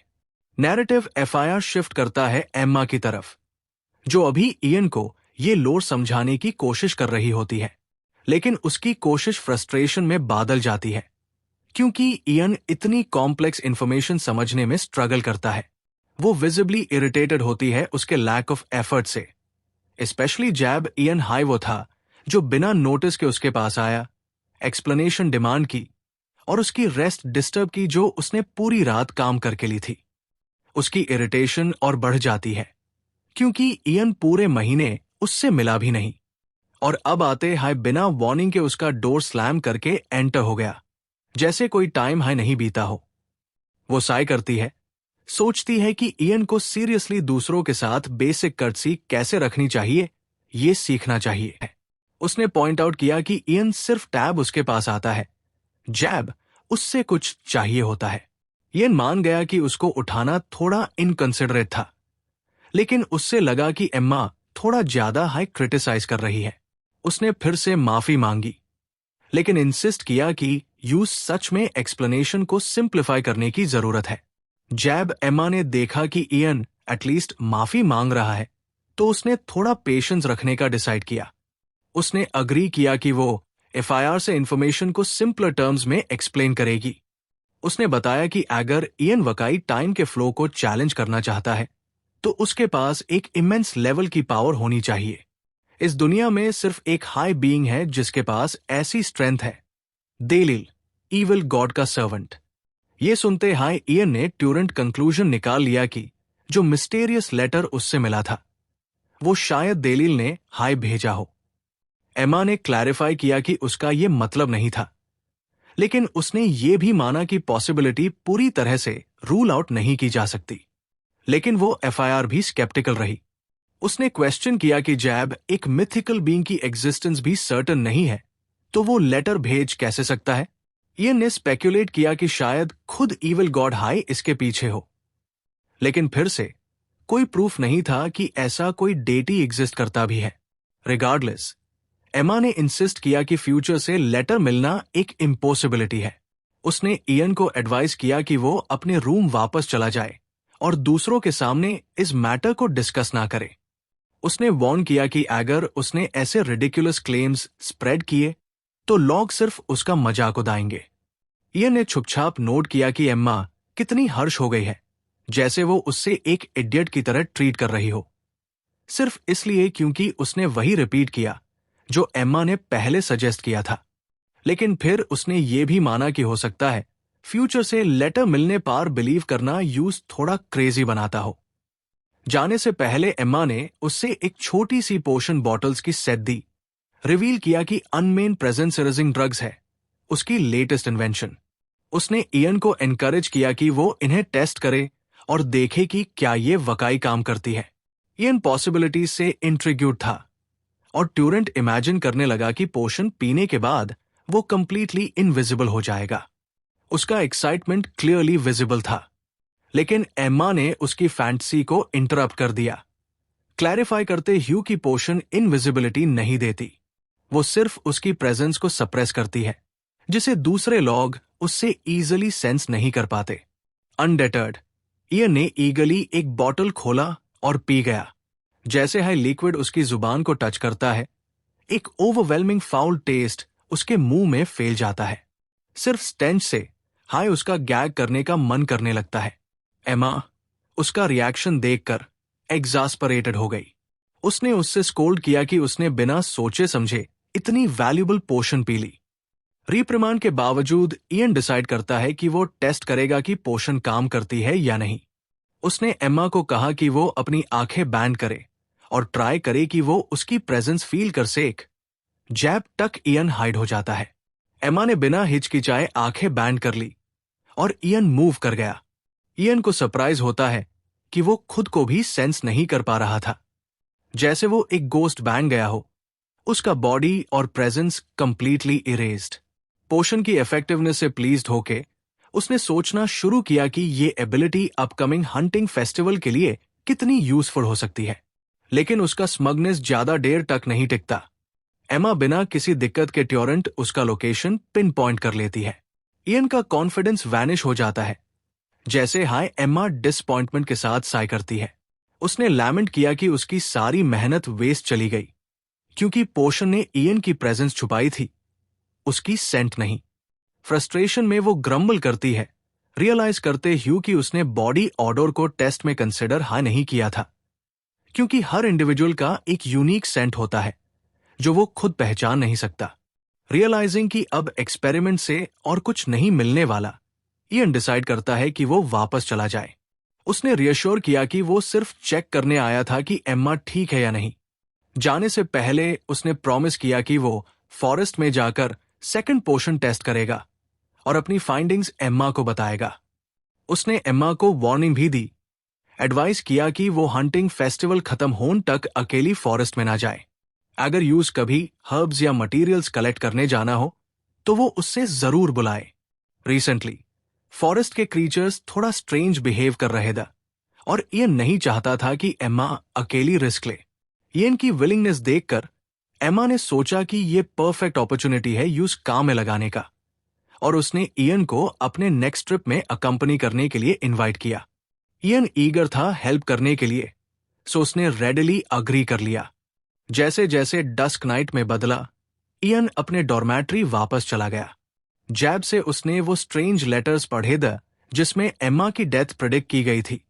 Speaker 1: नैरेटिव एफआईआर शिफ्ट करता है एम्मा की तरफ, जो अभी इयन को ये लोर समझाने की कोशिश कर रही होती है, लेकिन उसकी कोशिश फ्रस्ट्रेशन में बादल जाती है क्योंकि इयन इतनी कॉम्प्लेक्स इंफॉर्मेशन समझने में स्ट्रगल करता है। वो विजिबली इरिटेटेड होती है उसके लैक ऑफ एफर्ट से, स्पेशली जैब इयन हाई वो था जो बिना नोटिस के उसके पास आया, एक्सप्लेनेशन डिमांड की और उसकी रेस्ट डिस्टर्ब की जो उसने पूरी रात काम करके ली थी। उसकी इरिटेशन और बढ़ जाती है क्योंकि इयन पूरे महीने उससे मिला भी नहीं और अब आते हाई बिना वार्निंग के उसका डोर स्लैम करके एंटर हो गया, जैसे कोई टाइम हाई नहीं बीता हो। वो साय करती है, सोचती है कि इयन को सीरियसली दूसरों के साथ बेसिक कर्टसी कैसे रखनी चाहिए ये सीखना चाहिए। उसने पॉइंट आउट किया कि इयन सिर्फ टैब उसके पास आता है, जैब उससे कुछ चाहिए होता है। इयन मान गया कि उसको उठाना थोड़ा इनकंसिडरेट था, लेकिन उससे लगा कि एम्मा थोड़ा ज्यादा हाई क्रिटिसाइज कर रही है। उसने फिर से माफी मांगी, लेकिन इंसिस्ट किया कि यूज सच में एक्सप्लेनेशन को सिंप्लीफाई करने की जरूरत है। जैब एम्मा ने देखा कि इयन एटलीस्ट माफी मांग रहा है, तो उसने थोड़ा पेशेंस रखने का डिसाइड किया। उसने अग्री किया कि वो एफआईआर से इंफॉर्मेशन को सिंपलर टर्म्स में एक्सप्लेन करेगी। उसने बताया कि अगर इयन वकाई टाइम के फ्लो को चैलेंज करना चाहता है तो उसके पास एक इमेंस लेवल की पावर होनी चाहिए। इस दुनिया में सिर्फ एक हाई बीइंग है जिसके पास ऐसी स्ट्रेंथ है, देलिल, इविल गॉड का सर्वेंट। ये सुनते हाई इयन ने ट्यूरेंट कंक्लूजन निकाल लिया कि जो मिस्टेरियस लेटर उससे मिला था वो शायद देलिल ने हाई भेजा हो। एमा ने क्लैरिफाई किया कि उसका ये मतलब नहीं था, लेकिन उसने ये भी माना कि पॉसिबिलिटी पूरी तरह से रूल आउट नहीं की जा सकती। लेकिन वो एफआईआर भी स्केप्टिकल रही। उसने क्वेश्चन किया कि जैब एक मिथिकल बीइंग की एग्जिस्टेंस भी सर्टन नहीं है तो वो लेटर भेज कैसे सकता है। इयन ने स्पेक्युलेट किया कि शायद खुद इविल गॉड हाई इसके पीछे हो, लेकिन फिर से कोई प्रूफ नहीं था कि ऐसा कोई डेटी एग्जिस्ट करता भी है। रिगार्डलेस, एमा ने इंसिस्ट किया कि फ्यूचर से लेटर मिलना एक इम्पॉसिबिलिटी है। उसने इयन को एडवाइस किया कि वो अपने रूम वापस चला जाए और दूसरों के सामने इस मैटर को डिस्कस ना करे। उसने वार्न किया कि अगर उसने ऐसे रिडिकुलस क्लेम्स स्प्रेड किए तो लोग सिर्फ उसका मजाक उड़ाएंगे। इयन ने छुपछाप नोट किया कि एम्मा कितनी हर्ष हो गई है, जैसे वो उससे एक इडियट की तरह ट्रीट कर रही हो, सिर्फ इसलिए क्योंकि उसने वही रिपीट किया जो एम्मा ने पहले सजेस्ट किया था। लेकिन फिर उसने ये भी माना कि हो सकता है फ्यूचर से लेटर मिलने पर बिलीव करना यूज थोड़ा क्रेजी बनाता हो। जाने से पहले एम्मा ने उससे एक छोटी सी पोशन बॉटल्स की सेट दी, रिवील किया कि अनमेन प्रेजेंस इरेजिंग ड्रग्स है, उसकी लेटेस्ट इन्वेंशन। उसने इयन को एनकरेज किया कि वो इन्हें टेस्ट करे और देखे कि क्या ये वकाई काम करती है। इयन पॉसिबिलिटीज से इंट्रिग्यूड था और ट्यूरेंट इमेजिन करने लगा कि पोशन पीने के बाद वो कंप्लीटली इनविजिबल हो जाएगा। उसका एक्साइटमेंट क्लियरली विजिबल था, लेकिन एम्मा ने उसकी फैंटेसी को इंटरप्ट कर दिया, क्लैरिफाई करते ह्यू की पोशन इनविजिबिलिटी नहीं देती, वो सिर्फ उसकी प्रेजेंस को सप्रेस करती है, जिसे दूसरे लोग उससे इजीली सेंस नहीं कर पाते। अनडेटर्ड, इयन ने ईगली एक बॉटल खोला और पी गया। जैसे हाई लिक्विड उसकी जुबान को टच करता है, एक ओवरवेलमिंग फाउल टेस्ट उसके मुंह में फैल जाता है। सिर्फ स्टेंच से हाई उसका गैग करने का मन करने लगता है। एमा उसका रिएक्शन देखकर एग्जास्परेटेड हो गई। उसने उससे स्कोल्ड किया कि उसने बिना सोचे समझे इतनी वैल्यूबल पोशन पी ली। रिप्रिमांड के बावजूद इयन डिसाइड करता है कि वो टेस्ट करेगा कि पोशन काम करती है या नहीं। उसने एम्मा को कहा कि वो अपनी आंखें बैंड करे और ट्राई करे कि वो उसकी प्रेजेंस फील कर सेक। जैब तक इयन हाइड हो जाता है। एम्मा ने बिना हिचकिचाए आंखें बैंड कर ली और इयन मूव कर गया। इयन को सरप्राइज होता है कि वो खुद को भी सेंस नहीं कर पा रहा था, जैसे वो एक गोस्ट बन गया हो। उसका बॉडी और प्रेजेंस कंप्लीटली इरेज्ड। पोशन की इफेक्टिवनेस से प्लीज्ड होके उसने सोचना शुरू किया कि ये एबिलिटी अपकमिंग हंटिंग फेस्टिवल के लिए कितनी यूजफुल हो सकती है। लेकिन उसका स्मगनेस ज्यादा देर तक नहीं टिकता। एमा बिना किसी दिक्कत के ट्यूरेंट उसका लोकेशन पिन पॉइंट कर लेती है। इयन का कॉन्फिडेंस वैनिश हो जाता है। जैसे हाई एम्मा डिसअपॉइंटमेंट के साथ साय करती है। उसने लैमेंट किया कि उसकी सारी मेहनत वेस्ट चली गई, क्योंकि पोशन ने इयन की प्रेजेंस छुपाई थी, उसकी सेंट नहीं। फ्रस्ट्रेशन में वो ग्रम्बल करती है, रियलाइज करते ह्यू कि उसने बॉडी ऑडर को टेस्ट में कंसिडर हाई नहीं किया था, क्योंकि हर इंडिविजुअल का एक यूनिक सेंट होता है जो वो खुद पहचान नहीं सकता। रियलाइजिंग कि अब एक्सपेरिमेंट से और कुछ नहीं मिलने वाला, इयन डिसाइड करता है कि वो वापस चला जाए। उसने रियश्योर किया कि वो सिर्फ चेक करने आया था कि एम्मा ठीक है या नहीं। जाने से पहले उसने प्रॉमिस किया कि वो फॉरेस्ट में जाकर सेकंड पोशन टेस्ट करेगा और अपनी फाइंडिंग्स एम्मा को बताएगा। उसने एम्मा को वार्निंग भी दी, एडवाइस किया कि वो हंटिंग फेस्टिवल खत्म होने तक अकेली फॉरेस्ट में ना जाए। अगर यूज कभी हर्ब्स या मटेरियल्स कलेक्ट करने जाना हो तो वो उससे जरूर बुलाए। रिसेंटली फॉरेस्ट के क्रीचर्स थोड़ा स्ट्रेंज बिहेव कर रहे थे और इयन नहीं चाहता था कि एम्मा अकेली रिस्क ले। इयन की विलिंगनेस देखकर एम्मा ने सोचा कि ये परफेक्ट अपॉर्चुनिटी है यूज काम में लगाने का, और उसने इयन को अपने नेक्स्ट ट्रिप में अकंपनी करने के लिए इनवाइट किया। इयन ईगर था हेल्प करने के लिए, सो उसने रेडिली अग्री कर लिया। जैसे जैसे डस्क नाइट में बदला, इयन अपने डॉर्मेट्री वापस चला गया। जैब से उसने वो स्ट्रेंज लेटर्स पढ़े द जिसमें एम्मा की डेथ प्रेडिक्ट की गई थी।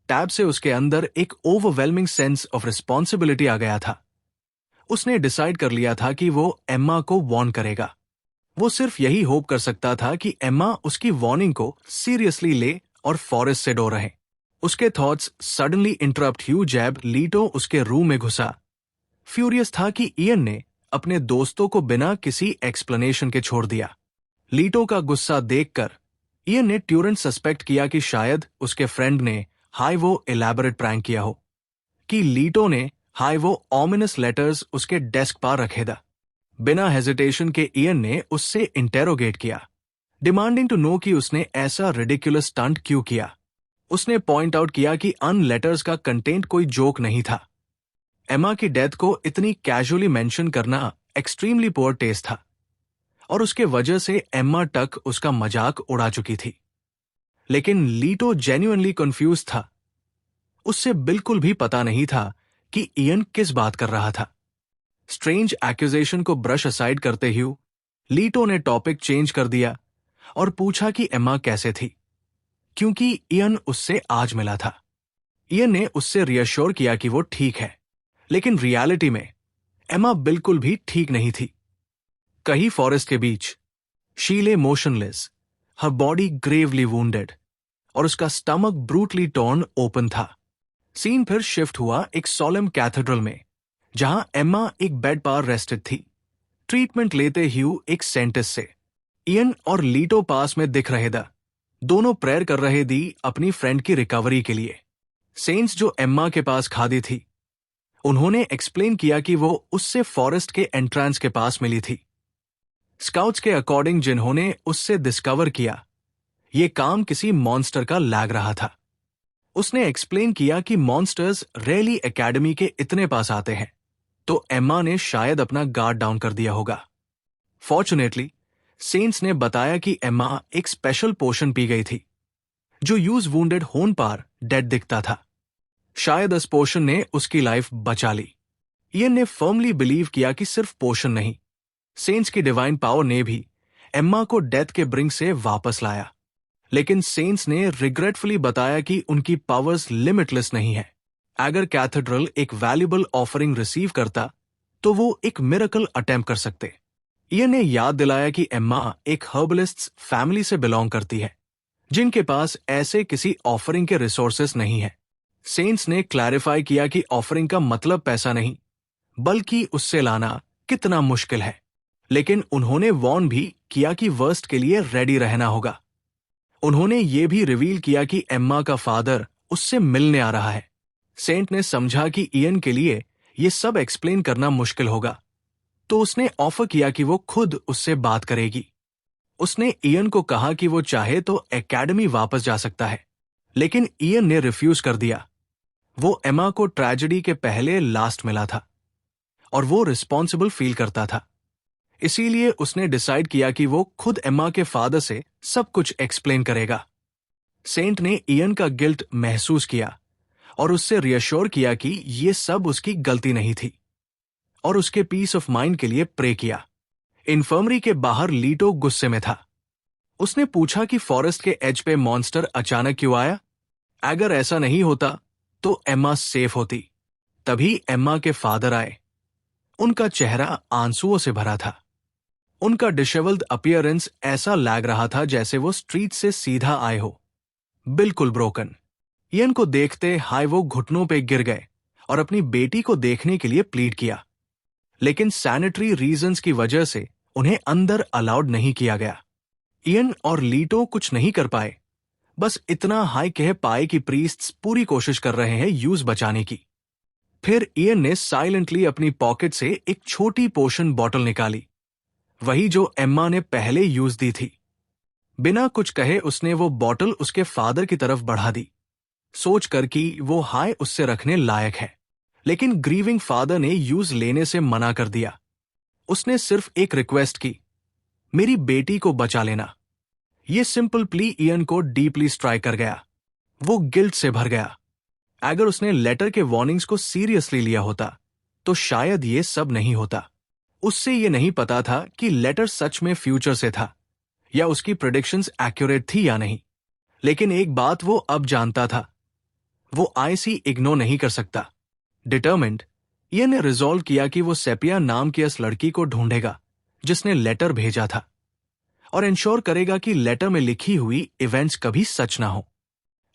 Speaker 1: टैब से उसके अंदर एक ओवरवेलमिंग सेंस ऑफ रिस्पॉन्सिबिलिटी आ गया था। उसने डिसाइड कर लिया था कि वो एम्मा को वार्न करेगा। वो सिर्फ यही होप कर सकता था कि एम्मा उसकी वार्निंग को सीरियसली ले और फॉरेस्ट से डोर रहे। उसके थॉट्स सडनली इंटरप्ट ह्यू जैब लीटो उसके रूम में घुसा। फ्यूरियस था कि इयन ने अपने दोस्तों को बिना किसी एक्सप्लेनेशन के छोड़ दिया। लीटो का गुस्सा देखकर इयन ने ट्यूरेंट सस्पेक्ट किया कि शायद उसके फ्रेंड ने हाई वो इलैबोरेट प्रैंक किया हो, कि लीटो ने हाई वो ऑमिनस लेटर्स उसके डेस्क पर रखे था। बिना हेजिटेशन के इयन ने उससे इंटेरोगेट किया, डिमांडिंग टू नो कि उसने ऐसा रिडिकुलस स्टंट क्यों किया। उसने पॉइंट आउट किया कि अन लेटर्स का कंटेंट कोई जोक नहीं था। एम्मा की डेथ को इतनी कैजुअली मेंशन करना एक्सट्रीमली पुअर टेस्ट था, और उसके वजह से एम्मा तक उसका मजाक उड़ा चुकी थी। लेकिन लीटो जेन्युइनली कंफ्यूज था। उससे बिल्कुल भी पता नहीं था कि इयन किस बात कर रहा था। स्ट्रेंज एक्यूजेशन को ब्रश असाइड करते ह्यू लीटो ने टॉपिक चेंज कर दिया और पूछा कि एम्मा कैसे थी, क्योंकि इयन उससे आज मिला था। इयन ने उससे रियश्योर किया कि वो ठीक है, लेकिन रियलिटी में एम्मा बिल्कुल भी ठीक नहीं थी। कहीं फॉरेस्ट के बीच she lay motionless, her body gravely wounded, और उसका स्टमक ब्रूटली टॉर्न ओपन था। सीन फिर शिफ्ट हुआ एक सोलेम कैथेड्रल में, जहां एम्मा एक बेड पर रेस्टेड थी, ट्रीटमेंट लेते ह्यू एक सेंटिस से। इयन और लीटो पास में दिख रहे थे। दोनों प्रेयर कर रहे दी अपनी फ्रेंड की रिकवरी के लिए। सेंट्स जो एम्मा के पास खादी थी, उन्होंने एक्सप्लेन किया कि वो उससे फॉरेस्ट के एंट्रेंस के पास मिली थी। स्काउट्स के अकॉर्डिंग जिन्होंने उससे डिस्कवर किया, ये काम किसी मॉन्स्टर का लैग रहा था। उसने एक्सप्लेन किया कि मॉन्स्टर्स रेयरली एकेडमी के इतने पास आते हैं, तो एम्मा ने शायद अपना गार्ड डाउन कर दिया होगा। फॉर्चुनेटली सेंट्स ने बताया कि एम्मा एक स्पेशल पोशन पी गई थी जो यूज वुंडेड होन पार डेड दिखता था। शायद इस पोशन ने उसकी लाइफ बचा ली। इयन ने फर्मली बिलीव किया कि सिर्फ पोशन नहीं, सेंट्स की डिवाइन पावर ने भी एम्मा को डेथ के ब्रिंक से वापस लाया। लेकिन सेंट्स ने रिग्रेटफुली बताया कि उनकी पावर्स लिमिटलेस नहीं है। अगर कैथेड्रल एक वैल्यूबल ऑफरिंग रिसीव करता तो वो एक मिरेकल अटेम्प्ट कर सकते। इयन ने याद दिलाया कि एम्मा एक हर्बलिस्ट्स फैमिली से बिलोंग करती है, जिनके पास ऐसे किसी ऑफरिंग के रिसोर्सेस नहीं है। सेंट्स ने क्लैरिफाई किया कि ऑफरिंग का मतलब पैसा नहीं, बल्कि उससे लाना कितना मुश्किल है। लेकिन उन्होंने वॉर्न भी किया कि वर्स्ट के लिए रेडी रहना होगा। उन्होंने ये भी रिवील किया कि एम्मा का फादर उससे मिलने आ रहा है। सेंट ने समझा कि इयन के लिए ये सब एक्सप्लेन करना मुश्किल होगा, तो उसने ऑफर किया कि वो खुद उससे बात करेगी। उसने इयन को कहा कि वो चाहे तो एकेडमी वापस जा सकता है, लेकिन इयन ने रिफ्यूज कर दिया। वो एम्मा को ट्रेजेडी के पहले लास्ट मिला था और वो रिस्पॉन्सिबल फील करता था। इसीलिए उसने डिसाइड किया कि वो खुद एम्मा के फादर से सब कुछ एक्सप्लेन करेगा। सेंट ने इयन का गिल्ट महसूस किया और उससे रियश्योर किया कि ये सब उसकी गलती नहीं थी, और उसके पीस ऑफ माइंड के लिए प्रे किया। इन्फर्मरी के बाहर लीटो गुस्से में था। उसने पूछा कि फॉरेस्ट के एज पे मॉन्स्टर अचानक क्यों आया। अगर ऐसा नहीं होता तो एम्मा सेफ होती। तभी एम्मा के फादर आए। उनका चेहरा आंसुओं से भरा था। उनका डिशेवल्ड अपीयरेंस ऐसा लग रहा था जैसे वो स्ट्रीट से सीधा आए हो, बिल्कुल ब्रोकन। इयन को देखते हाय वो घुटनों पे गिर गए और अपनी बेटी को देखने के लिए प्लीड किया, लेकिन सैनिटरी रीजंस की वजह से उन्हें अंदर अलाउड नहीं किया गया। इयन और लीटो कुछ नहीं कर पाए, बस इतना हाई कह पाए कि प्रीस्ट्स पूरी कोशिश कर रहे हैं यूज बचाने की। फिर इयन ने साइलेंटली अपनी पॉकेट से एक छोटी पोशन बॉटल निकाली, वही जो एम्मा ने पहले यूज दी थी। बिना कुछ कहे उसने वो बॉटल उसके फादर की तरफ बढ़ा दी, सोचकर कि वो हाय उससे रखने लायक है। लेकिन ग्रीविंग फादर ने यूज लेने से मना कर दिया। उसने सिर्फ एक रिक्वेस्ट की, मेरी बेटी को बचा लेना। ये सिंपल प्ली इयन को डीपली स्ट्राइक कर गया। वो गिल्ट से भर गया। अगर उसने लेटर के वार्निंग्स को सीरियसली लिया होता तो शायद ये सब नहीं होता। उससे ये नहीं पता था कि लेटर सच में फ्यूचर से था या उसकी प्रेडिक्शंस एक्यूरेट थी या नहीं। लेकिन एक बात वो अब जानता था, वो आईसी इग्नोर नहीं कर सकता। डिटर्मिन्ड, इयन ने रिजॉल्व किया कि वो सेपिया नाम की इस लड़की को ढूंढेगा जिसने लेटर भेजा था, और इंश्योर करेगा कि लेटर में लिखी हुई इवेंट्स कभी सच ना हो।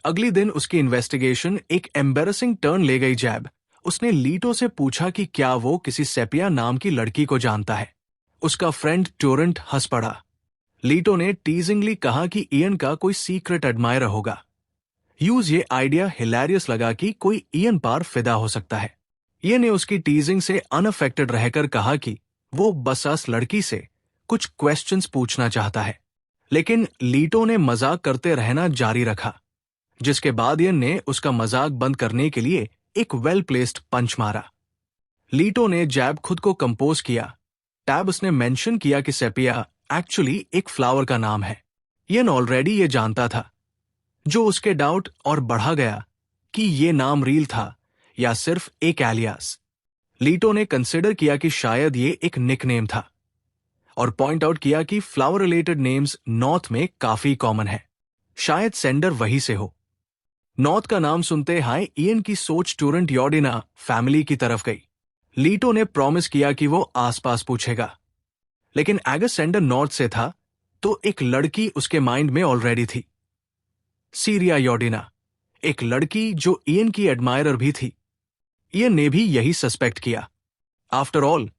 Speaker 1: अगली दिन उसकी इन्वेस्टिगेशन एक एम्बेरसिंग टर्न ले गई जैब उसने लीटो से पूछा कि क्या वो किसी सेपिया नाम की लड़की को जानता है। उसका फ्रेंड टोरेंट हंस पड़ा। लीटो ने टीजिंगली कहा कि इयन का कोई सीक्रेट एडमायरर होगा। यूज ये आइडिया हिलेरियस लगा कि कोई इयन पार फिदा हो सकता है। इयन ने उसकी टीजिंग से अनअफेक्टेड रहकर कहा कि वो बस उस लड़की से कुछ क्वेश्चंस पूछना चाहता है। लेकिन लीटो ने मजाक करते रहना जारी रखा, जिसके बाद इयन ने उसका मजाक बंद करने के लिए एक वेल प्लेस्ड पंच मारा। लीटो ने जैब खुद को कंपोज किया। टैब उसने मेंशन किया कि सेपिया एक्चुअली एक फ्लावर का नाम है। इयन ऑलरेडी ये जानता था, जो उसके डाउट और बढ़ा गया कि ये नाम रियल था या सिर्फ एक एलियास। लीटो ने कंसिडर किया कि शायद ये एक निकनेम था और पॉइंट आउट किया कि फ्लावर रिलेटेड नेम्स नॉर्थ में काफी कॉमन है। शायद सेंडर वही से हो। नॉर्थ का नाम सुनते हाय इयन की सोच टोरेंट यॉर्डिना फैमिली की तरफ गई। लीटो ने प्रॉमिस किया कि वो आसपास पूछेगा, लेकिन अगर सेंडर नॉर्थ से था तो एक लड़की उसके माइंड में ऑलरेडी थी, सीरिया यॉर्डिना, एक लड़की जो इयन की एडमायरर भी थी। इयन ने भी यही सस्पेक्ट किया। आफ्टर ऑल,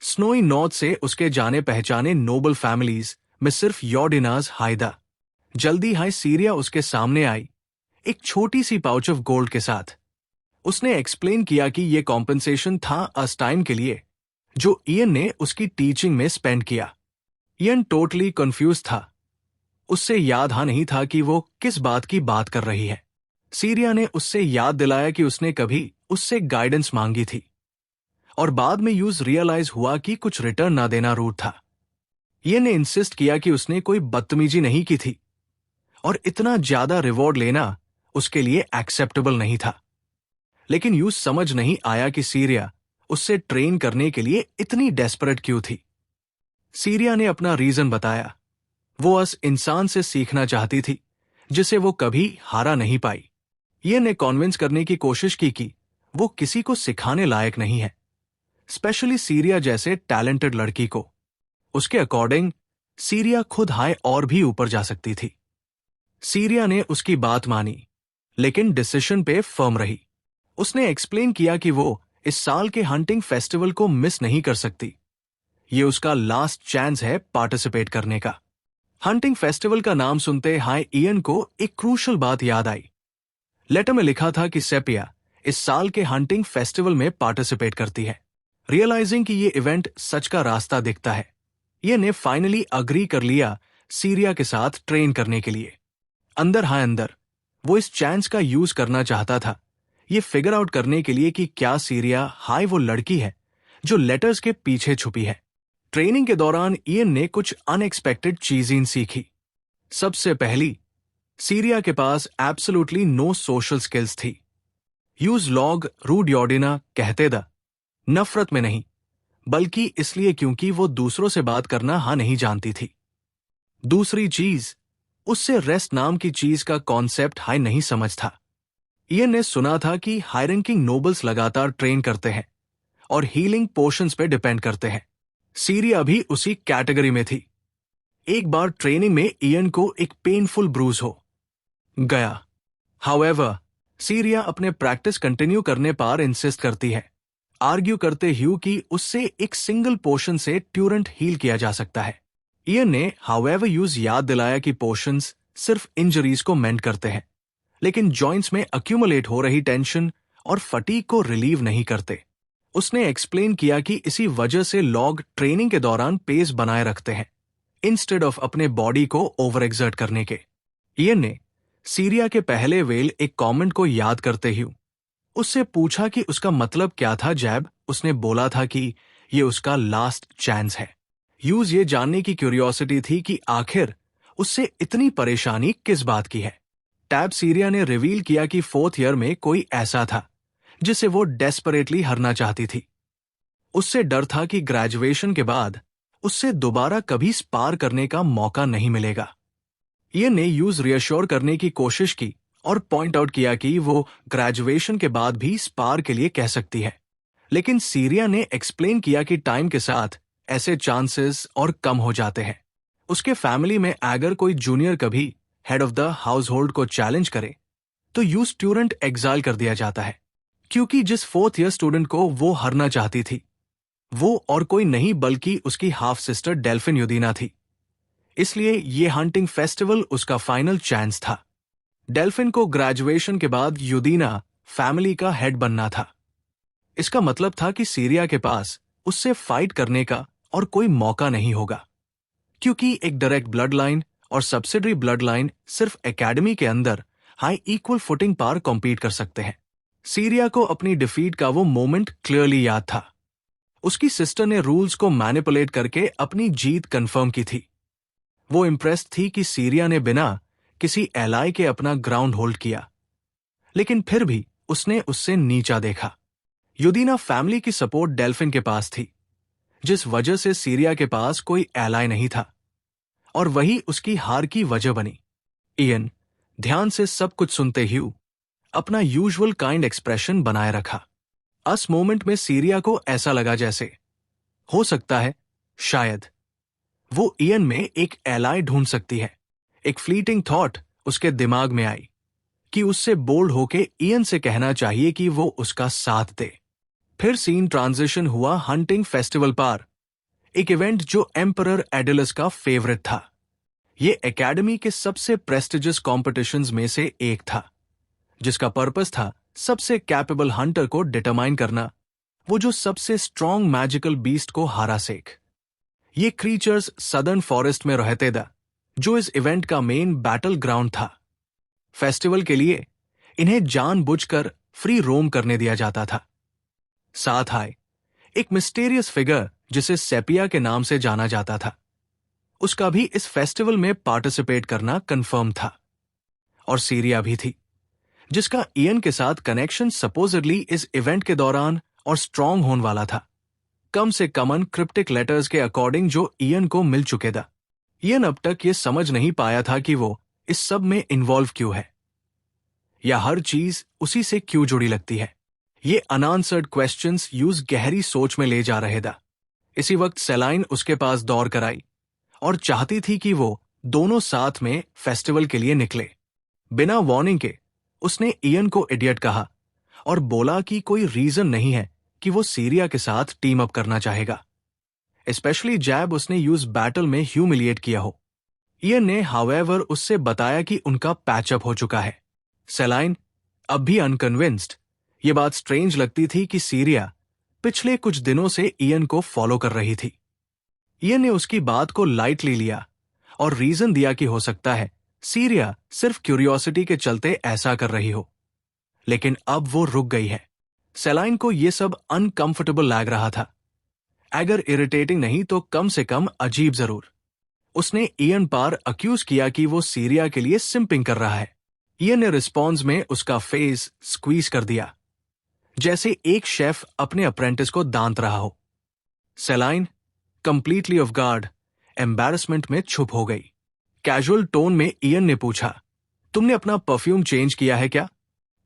Speaker 1: स्नोई नॉर्थ से उसके जाने पहचाने नोबल फैमिलीज में सिर्फ यॉर्डिनाज हाइदा। जल्दी हाय सीरिया उसके सामने आई एक छोटी सी पाउच ऑफ गोल्ड के साथ। उसने एक्सप्लेन किया कि यह कॉम्पेंसेशन था अस्टाइन के लिए जो इयन ने उसकी टीचिंग में स्पेंड किया। इयन टोटली कंफ्यूज था। उससे याद नहीं था कि वो किस बात की बात कर रही है। सीरिया ने उससे याद दिलाया कि उसने कभी उससे गाइडेंस मांगी थी और बाद में यूज रियलाइज हुआ कि कुछ रिटर्न ना देना रूट था। ये ने इंसिस्ट किया कि उसने कोई बदतमीजी नहीं की थी और इतना ज्यादा रिवॉर्ड लेना उसके लिए एक्सेप्टेबल नहीं था। लेकिन यूज समझ नहीं आया कि सीरिया उससे ट्रेन करने के लिए इतनी डेस्परेट क्यों थी। सीरिया ने अपना रीजन बताया। वो उस इंसान से सीखना चाहती थी जिसे वो कभी हारा नहीं पाई। ये ने कॉन्विंस करने की कोशिश की कि वो किसी को सिखाने लायक नहीं है, स्पेशली सीरिया जैसे टैलेंटेड लड़की को। उसके अकॉर्डिंग सीरिया खुद हाय और भी ऊपर जा सकती थी। सीरिया ने उसकी बात मानी लेकिन डिसीजन पे फर्म रही। उसने एक्सप्लेन किया कि वो इस साल के हंटिंग फेस्टिवल को मिस नहीं कर सकती। ये उसका लास्ट चांस है पार्टिसिपेट करने का। हंटिंग फेस्टिवल का नाम सुनते हाय इयन को एक क्रूशल बात याद आई। लेटर में लिखा था कि सेपिया इस साल के हंटिंग फेस्टिवल में पार्टिसिपेट करती है। रियलाइजिंग कि ये इवेंट सच का रास्ता दिखता है, ये ने फाइनली अग्री कर लिया सीरिया के साथ ट्रेन करने के लिए। अंदर वो इस चांस का यूज करना चाहता था, ये फिगर आउट करने के लिए कि क्या सीरिया हाय वो लड़की है जो लेटर्स के पीछे छुपी है। ट्रेनिंग के दौरान इयन ने कुछ अनएक्सपेक्टेड चीजें सीखी। सबसे पहली, सीरिया के पास एब्सोल्युटली नो सोशल स्किल्स थी। यूज लॉग रूडियोडिना कहते दा, नफरत में नहीं बल्कि इसलिए क्योंकि वो दूसरों से बात करना नहीं जानती थी। दूसरी चीज, उससे रेस्ट नाम की चीज का कॉन्सेप्ट नहीं समझ था। इयन ने सुना था कि हाई रैंकिंग नोबल्स लगातार ट्रेन करते हैं और हीलिंग पोशंस पे डिपेंड करते हैं। सीरिया भी उसी कैटेगरी में थी। एक बार ट्रेनिंग में इयन को एक पेनफुल ब्रूज हो गया। हाउएवर, सीरिया अपने प्रैक्टिस कंटिन्यू करने पर इंसिस्ट करती है, आर्ग्यू करते हुए कि उससे एक सिंगल पोशन से ट्यूरेंट हील किया जा सकता है। इयन ने हाउएवर यूज याद दिलाया कि पोशंस सिर्फ इंजरीज को मेंड करते हैं लेकिन जॉइंट्स में अक्यूमुलेट हो रही टेंशन और फटीग को रिलीव नहीं करते। उसने एक्सप्लेन किया कि इसी वजह से लॉग ट्रेनिंग के दौरान पेस बनाए रखते हैं इंस्टेड ऑफ अपने बॉडी को ओवर एक्सर्ट करने के। इयन ने सीरिया के पहले वेल एक कमेंट को याद करते हुए उससे पूछा कि उसका मतलब क्या था जैब उसने बोला था कि ये उसका लास्ट चांस है। यूज ये जानने की क्यूरियोसिटी थी कि आखिर उससे इतनी परेशानी किस बात की है। टैब सीरिया ने रिवील किया कि 4th ईयर में कोई ऐसा था जिसे वो डेस्परेटली हरना चाहती थी। उससे डर था कि ग्रेजुएशन के बाद उससे दोबारा कभी स्पार करने का मौका नहीं मिलेगा। ये ने यूज रियश्योर करने की कोशिश की और पॉइंट आउट किया कि वो ग्रेजुएशन के बाद भी स्पार के लिए कह सकती है। लेकिन सीरिया ने एक्सप्लेन किया कि टाइम के साथ ऐसे चांसेस और कम हो जाते हैं। उसके फैमिली में अगर कोई जूनियर कभी head of the house hold को चैलेंज करे तो यूज स्टूडेंट एग्जाइल कर दिया जाता है, क्योंकि जिस 4th ईयर स्टूडेंट को वो हरना चाहती थी वो और कोई नहीं बल्कि उसकी हाफ सिस्टर डेल्फिन यूदीना थी। इसलिए ये हंटिंग फेस्टिवल उसका फाइनल चांस था। डेल्फिन को ग्रेजुएशन के बाद यूदीना फैमिली का हेड बनना था। इसका मतलब था कि सीरिया के पास उससे फाइट करने का और कोई मौका नहीं होगा, क्योंकि एक डायरेक्ट ब्लड लाइन और सब्सिडरी ब्लड लाइन सिर्फ एकेडमी के अंदर हाई इक्वल फुटिंग पर कॉम्पीट कर सकते हैं। सीरिया को अपनी डिफीट का वो मोमेंट क्लियरली याद था। उसकी सिस्टर ने रूल्स को मैनिपुलेट करके अपनी जीत कंफर्म की थी। वो इम्प्रेस थी कि सीरिया ने बिना किसी एलाई के अपना ग्राउंड होल्ड किया, लेकिन फिर भी उसने उससे नीचा देखा। यूदीना फैमिली की सपोर्ट डेल्फिन के पास थी, जिस वजह से सीरिया के पास कोई एलाई नहीं था और वही उसकी हार की वजह बनी। इयन ध्यान से सब कुछ सुनते हुए अपना यूजुअल काइंड एक्सप्रेशन बनाए रखा। उस मोमेंट में सीरिया को ऐसा लगा जैसे हो सकता है शायद वो इयन में एक एलाई ढूंढ सकती है। एक फ्लीटिंग थॉट उसके दिमाग में आई कि उससे बोल्ड होके इयन से कहना चाहिए कि वो उसका साथ दे। फिर सीन ट्रांजिशन हुआ हंटिंग फेस्टिवल पर, एक इवेंट जो एम्परर एडिलस का फेवरेट था। ये एकेडमी के सबसे प्रेस्टिजियस कॉम्पिटिशंस में से एक था। जिसका पर्पस था सबसे कैपेबल हंटर को डिटरमाइन करना, वो जो सबसे स्ट्रॉन्ग मैजिकल बीस्ट को हारा सेक। ये क्रीचर्स सदर्न फॉरेस्ट में रहते थे, जो इस इवेंट का मेन बैटल ग्राउंड था। फेस्टिवल के लिए इन्हें जानबूझकर फ्री रोम करने दिया जाता था। साथ आए एक मिस्टीरियस फिगर जिसे सेपिया के नाम से जाना जाता था। उसका भी इस फेस्टिवल में पार्टिसिपेट करना कंफर्म था। और सीरिया भी थी, जिसका इयन के साथ कनेक्शन सपोजिडली इस इवेंट के दौरान और स्ट्रॉन्ग होने वाला था, कम से कम क्रिप्टिक लेटर्स के अकॉर्डिंग जो इयन को मिल चुके थे। इयन अब तक ये समझ नहीं पाया था कि वो इस सब में इन्वॉल्व क्यों है, या हर चीज उसी से क्यों जुड़ी लगती है। ये अनआंसर्ड क्वेश्चंस यूज गहरी सोच में ले जा रहे थे। इसी वक्त सेलाइन उसके पास दौड़ कर आई और चाहती थी कि वो दोनों साथ में फेस्टिवल के लिए निकले। बिना वार्निंग के उसने इयन को इडियट कहा और बोला कि कोई रीजन नहीं है कि वो सीरिया के साथ टीम अप करना चाहेगा, स्पेशली जैब उसने यूज बैटल में ह्यूमिलिएट किया हो। इयन ने हाउएवर उससे बताया कि उनका पैचअप हो चुका है। सेलाइन अब भी अनकन्विंस्ड। ये बात स्ट्रेंज लगती थी कि सीरिया पिछले कुछ दिनों से इयन को फॉलो कर रही थी। इयन ने उसकी बात को लाइटली लिया और रीजन दिया कि हो सकता है सीरिया सिर्फ क्यूरियोसिटी के चलते ऐसा कर रही हो, लेकिन अब वो रुक गई है। सेलाइन को ये सब अनकंफर्टेबल लग रहा था। अगर इरिटेटिंग नहीं तो कम से कम अजीब जरूर। उसने इयन पर अक्यूज किया कि वो सीरिया के लिए सिंपिंग कर रहा है। इयन ने रिस्पॉन्स में उसका फेस स्क्वीज कर दिया, जैसे एक शेफ अपने अप्रेंटिस को दांत रहा हो। सेलाइन कंप्लीटली ऑफ गार्ड, एम्बैरेसमेंट में छुप हो गई। कैजुअल टोन में इयन ने पूछा, तुमने अपना परफ्यूम चेंज किया है क्या?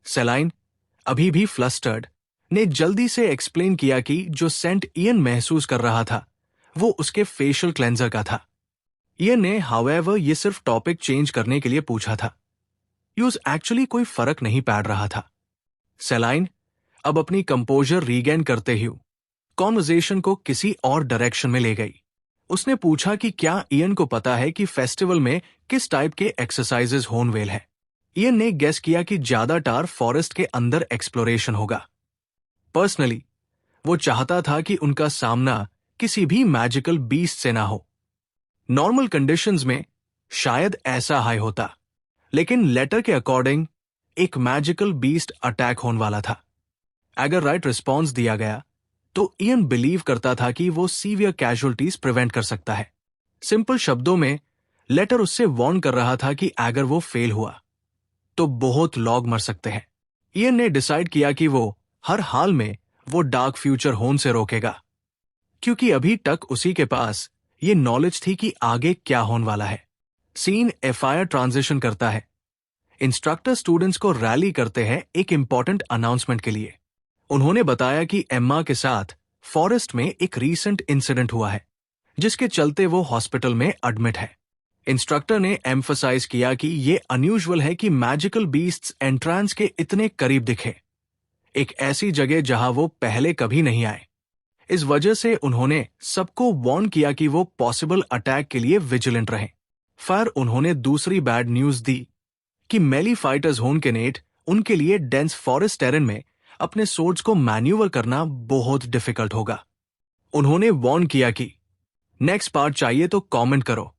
Speaker 1: सेलाइन अभी भी फ्लस्टर्ड ने जल्दी से एक्सप्लेन किया कि जो सेंट इयन महसूस कर रहा था वो उसके फेशियल क्लेंजर का था। इयन ने हाउएवर ये सिर्फ टॉपिक चेंज करने के लिए पूछा था। यूज एक्चुअली कोई फर्क नहीं पड़ रहा था। सेलाइन अब अपनी कंपोजर रीगेन करते हुए कॉन्वर्सेशन को किसी और डायरेक्शन में ले गई। उसने पूछा कि क्या इयन को पता है कि फेस्टिवल में किस टाइप के एक्सरसाइजेज होनवेल है। इयन ने गेस किया कि ज्यादातर फॉरेस्ट के अंदर एक्सप्लोरेशन होगा। पर्सनली वो चाहता था कि उनका सामना किसी भी मैजिकल बीस्ट से ना हो। नॉर्मल कंडीशंस में शायद ऐसा हाई होता, लेकिन लेटर के अकॉर्डिंग एक मैजिकल बीस्ट अटैक होने वाला था। अगर राइट रिस्पॉन्स दिया गया तो इयन बिलीव करता था कि वो सीवियर कैजुअलिटीज प्रिवेंट कर सकता है। सिंपल शब्दों में लेटर उससे वार्न कर रहा था कि अगर वो फेल हुआ तो बहुत लोग मर सकते हैं। इयन ने डिसाइड किया कि वो हर हाल में वो डार्क फ्यूचर होने से रोकेगा, क्योंकि अभी तक उसी के पास ये नॉलेज थी कि आगे क्या होने वाला है। सीन एफआईआर ट्रांजिशन करता है। इंस्ट्रक्टर स्टूडेंट्स को रैली करते हैं एक इंपॉर्टेंट अनाउंसमेंट के लिए। उन्होंने बताया कि एम्मा के साथ फॉरेस्ट में एक रीसेंट इंसिडेंट हुआ है, जिसके चलते वो हॉस्पिटल में एडमिट है। इंस्ट्रक्टर ने एम्फसाइज किया कि ये अनयूजुअल है कि मैजिकल बीस्ट्स एंट्रांस के इतने करीब दिखे, एक ऐसी जगह जहां वो पहले कभी नहीं आए। इस वजह से उन्होंने सबको वार्न किया कि वो पॉसिबल अटैक के लिए विजिलेंट रहें। फिर उन्होंने दूसरी बैड न्यूज दी कि मेली फाइटर्स होने के नेट उनके लिए डेंस फॉरेस्ट टेरेन में अपने सोर्ड्स को मैन्यूवर करना बहुत डिफिकल्ट होगा। उन्होंने वार्न किया कि नेक्स्ट पार्ट चाहिए तो कमेंट करो।